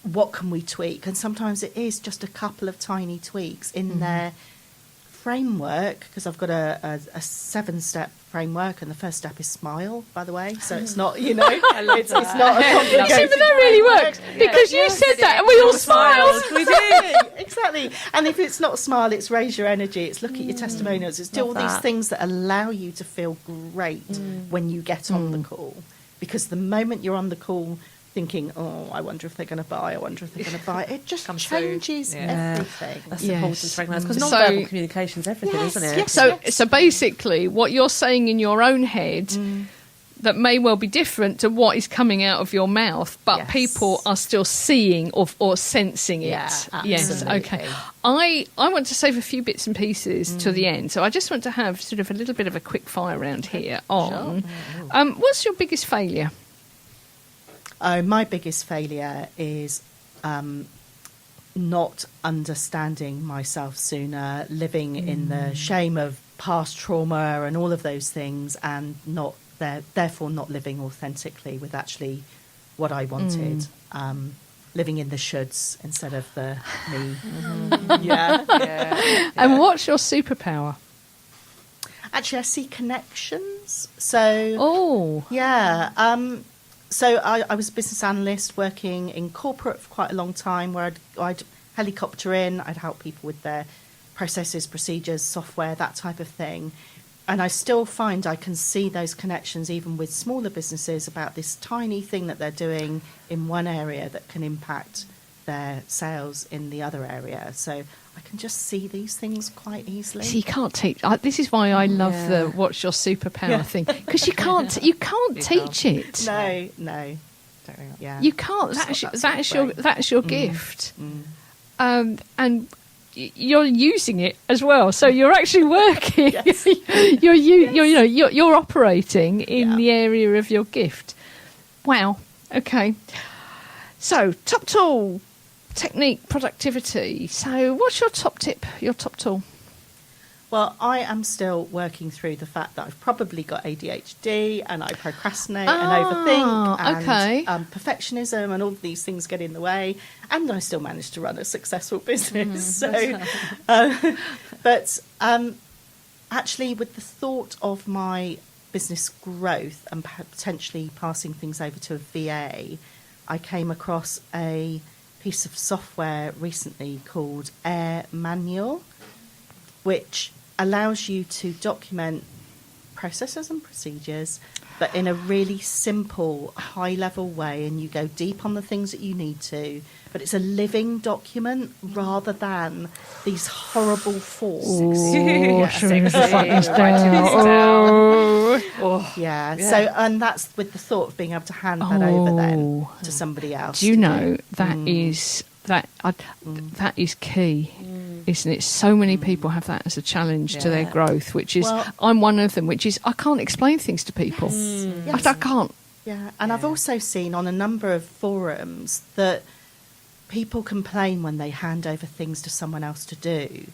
What can we tweak? And sometimes it is just a couple of tiny tweaks in their framework, because I've got a 7-step framework, and the first step is smile, by the way. So it's not, it's not a complicated. See, but that really works, because you said that and we all smiled. We do. Exactly. And if it's not smile, it's raise your energy, it's look at your testimonials, it's do all these things that allow you to feel great when you get on the call. Because the moment you're on the call thinking, oh, I wonder if they're going to buy, it just changes everything. That's important to recognise, because non-verbal communication's everything, isn't it? Yes. So basically, what you're saying in your own head that may well be different to what is coming out of your mouth, but people are still seeing or sensing it. Yes, okay. I want to save a few bits and pieces to the end, so I just want to have sort of a little bit of a quick fire round here on what's your biggest failure? Oh, my biggest failure is not understanding myself sooner, living in the shame of past trauma and all of those things, and therefore not living authentically with actually what I wanted. Living in the shoulds instead of the me. And what's your superpower? Actually, I see connections. So, so I was a business analyst working in corporate for quite a long time, where I'd helicopter in, I'd help people with their processes, procedures, software, that type of thing. And I still find I can see those connections even with smaller businesses about this tiny thing that they're doing in one area that can impact their sales in the other area. So I can just see these things quite easily. So you can't teach. This is why I love the "what's your superpower" thing, because you can't teach it. No. Yeah, you can't. That's your gift, and you're using it as well. So you're actually working. You're operating in the area of your gift. Wow. Okay. So top tool. Technique, productivity. So what's your top tip, your top tool? Well, I am still working through the fact that I've probably got ADHD and I procrastinate and overthink and perfectionism and all of these things get in the way, and I still manage to run a successful business. But actually with the thought of my business growth and potentially passing things over to a VA, I came across a piece of software recently called Air Manual, which allows you to document processes and procedures, but in a really simple, high-level way, and you go deep on the things that you need to, but it's a living document rather than these horrible forms. So, and that's with the thought of being able to hand that over then to somebody else. Do you know that is key, isn't it? So many people have that as a challenge to their growth, which is, I'm one of them, which is I can't explain things to people. I can't. Yeah, and I've also seen on a number of forums that people complain when they hand over things to someone else to do,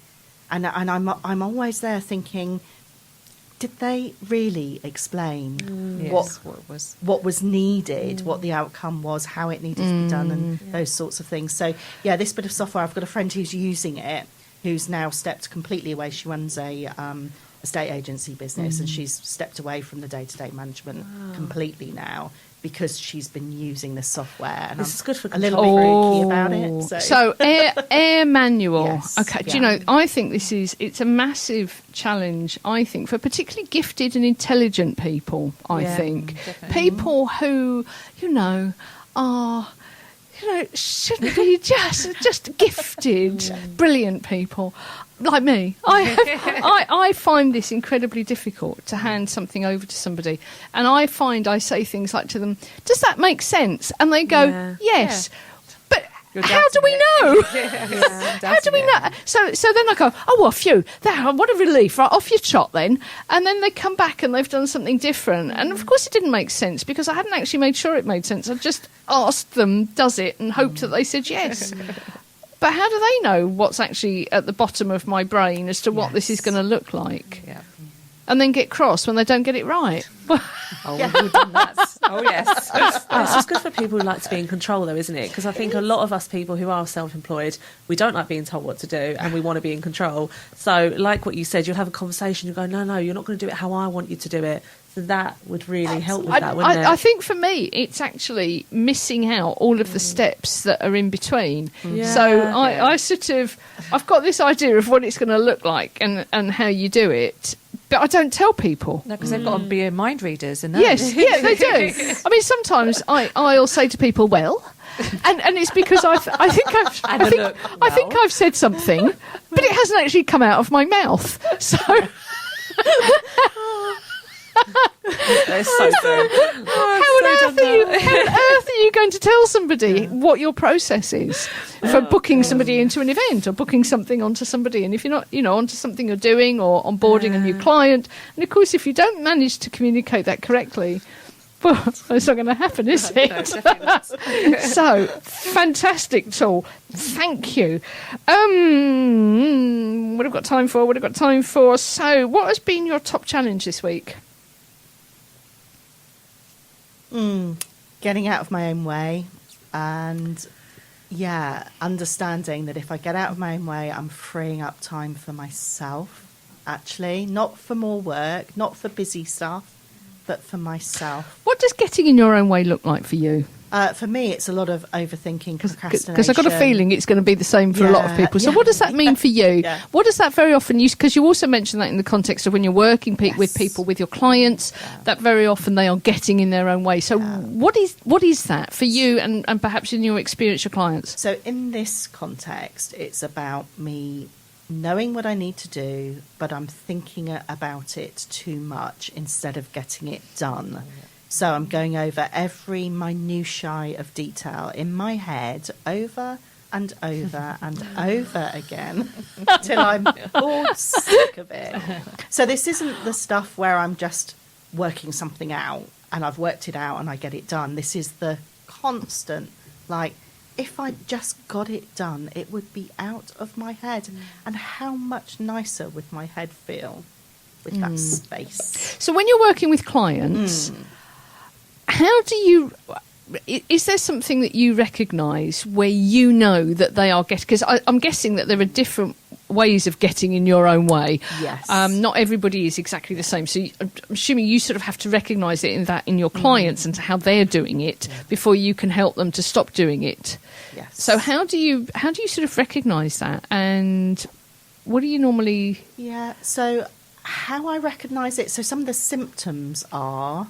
and I'm always there thinking, did they really explain what was needed, what the outcome was, how it needed to be done, and those sorts of things? So, this bit of software, I've got a friend who's using it, who's now stepped completely away. She runs a estate agency business, and she's stepped away from the day-to-day management completely now because she's been using this software. And this is good for a little bit freaky about it. So Air Manual. Yes, okay. Do you know, I think it's a massive challenge, I think, for particularly gifted and intelligent people, I think. Definitely. People who, are... shouldn't be just gifted, brilliant people like me. I find this incredibly difficult to hand something over to somebody, and I find I say things like to them, "Does that make sense?" And they go, "Yes." But how do we know? How do we know? So then I go, "Oh, well, phew, what a relief, right, off your trot then." And then they come back and they've done something different. And of course it didn't make sense because I hadn't actually made sure it made sense. I just asked them, does it, and hoped that they said yes. But how do they know what's actually at the bottom of my brain as to what this is going to look like? Yeah. and then get cross when they don't get it right. Oh, we've all done that. Oh, yes. It's just good for people who like to be in control, though, isn't it? Because I think a lot of us people who are self-employed, we don't like being told what to do, and we want to be in control. So, like what you said, you'll have a conversation. You go, no, you're not going to do it how I want you to do it. So that would really help with that, wouldn't it? I think for me, it's actually missing out all of the steps that are in between. Yeah. So I sort of, I've got this idea of what it's going to look like and how you do it, but I don't tell people. No, because they've got to be mind readers. And Yes, yeah, they do. I mean, sometimes I'll say to people, well, and it's because I think I've said something, but it hasn't actually come out of my mouth. So. They're so good. How on earth are you going to tell somebody what your process is for booking somebody into an event or booking something onto somebody? And if you're not, onto something you're doing or onboarding a new client, and of course, if you don't manage to communicate that correctly, well, it's not going to happen, is it? So, fantastic tool. Thank you. What have I got time for? So, what has been your top challenge this week? Getting out of my own way, and understanding that if I get out of my own way, I'm freeing up time for myself, actually, not for more work, not for busy stuff, but for myself. What does getting in your own way look like for you? For me, it's a lot of overthinking, procrastination. Because I've got a feeling it's going to be the same for a lot of people. So what does that mean for you? Yeah. What does that very often use? Because you also mentioned that in the context of when you're working with people, with your clients, that very often they are getting in their own way. So what is that for you and perhaps in your experience, your clients? So in this context, it's about me knowing what I need to do, but I'm thinking about it too much instead of getting it done. So I'm going over every minutiae of detail in my head over and over and over again till I'm all sick of it. So this isn't the stuff where I'm just working something out and I've worked it out and I get it done. This is the constant, like, if I just got it done, it would be out of my head. And how much nicer would my head feel with that space? So when you're working with clients, how do you... Is there something that you recognise where you know that they are getting... Because I'm guessing that there are different ways of getting in your own way. Yes. Not everybody is exactly the same. So I'm assuming you sort of have to recognise it in your clients and how they're doing it before you can help them to stop doing it. Yes. So how do you sort of recognise that? And what do you normally... Yeah, so how I recognise it... So some of the symptoms are...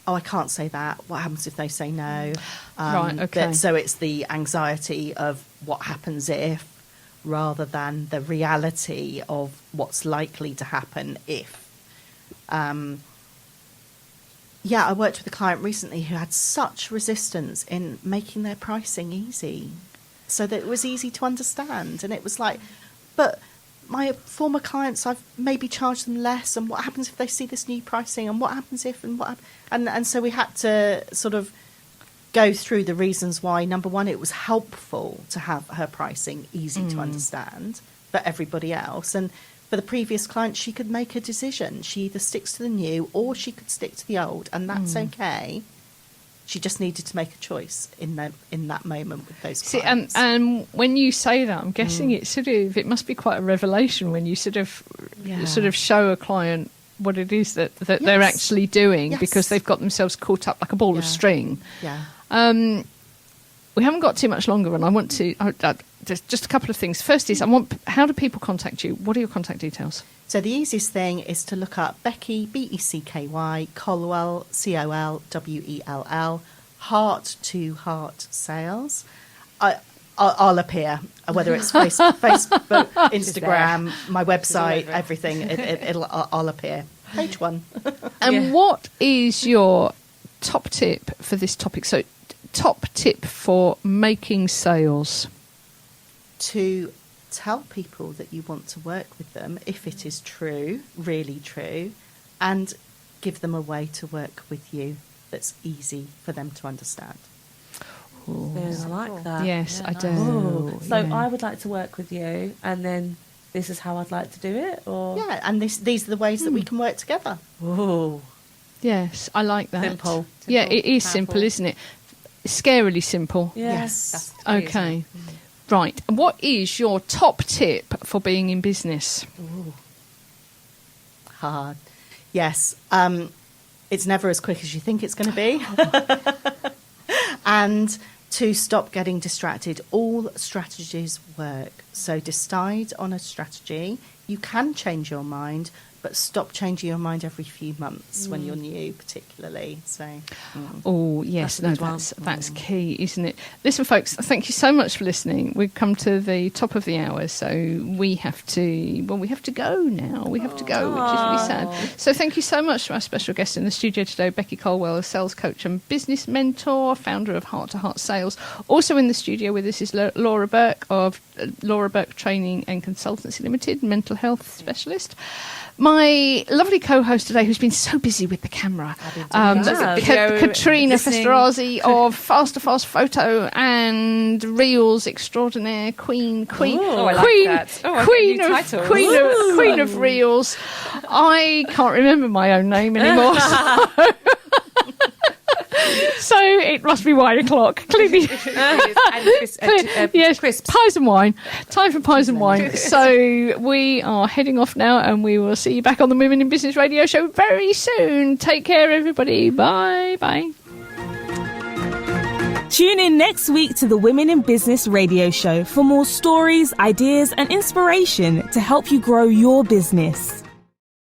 Oh, I can't say that. What happens if they say no? Right, okay. So it's the anxiety of what happens if, rather than the reality of what's likely to happen if. I worked with a client recently who had such resistance in making their pricing easy, so that it was easy to understand. And it was like, but my former clients, I've maybe charged them less, and what happens if they see this new pricing, and what happens if, and so we had to sort of go through the reasons why. Number one, it was helpful to have her pricing easy to understand for everybody else, and for the previous client, she could make a decision. She either sticks to the new or she could stick to the old, and that's okay. She just needed to make a choice in that moment with those clients. See, and when you say that, I'm guessing it must be quite a revelation when you sort of show a client what it is that they're actually doing, because they've got themselves caught up like a ball of string. Yeah. We haven't got too much longer, and I want to just a couple of things. First is, how do people contact you? What are your contact details? So the easiest thing is to look up Becky, Becky, Colwell, Collwell, Heart to Heart Sales. I'll appear, whether it's Facebook, Instagram, my website, everything. I'll appear. Page 1. And what is your top tip for this topic? So, top tip for making sales? To tell people that you want to work with them, if it is true, really true, and give them a way to work with you that's easy for them to understand. Yeah, I like that. Yes, Yeah, I nice. do. So I would like to work with you, and then this is how I'd like to do it, or Yeah, and these are the ways that we can work together. Ooh. Yes, I like that. Simple. Yeah, it is Powerful. simple, isn't it? Scarily simple. Yes. That's the key, isn't Okay. it? Right. And what is your top tip for being in business? Hard. Yes. It's never as quick as you think it's going to be. And to stop getting distracted. All strategies work. So decide on a strategy. You can change your mind, but stop changing your mind every few months when you're new, particularly. So, Oh, yes, That's a good one. that's key, isn't it? Listen, folks, thank you so much for listening. We've come to the top of the hour, so we have to go now. We have to go, which is really sad. So thank you so much to our special guest in the studio today, Becky Colwell, a sales coach and business mentor, founder of Heart to Heart Sales. Also in the studio with us is Laura Burke of Laura Burke Training and Consultancy Limited, mental health specialist. My lovely co-host today, who's been so busy with the camera, Video Katrina listening. Festorazzi of Fast Photo and Reels Extraordinaire, Queen, Oh, I like Queen, that. Oh, I Queen get new of titles. Queen of Reels. I can't remember my own name anymore. So it must be wine o'clock. Clearly. Yes, crisps. pies and wine. Time for pies and wine. So we are heading off now, and we will see you back on the Women in Business Radio Show very soon. Take care, everybody. Bye. Bye. Tune in next week to the Women in Business Radio Show for more stories, ideas, and inspiration to help you grow your business.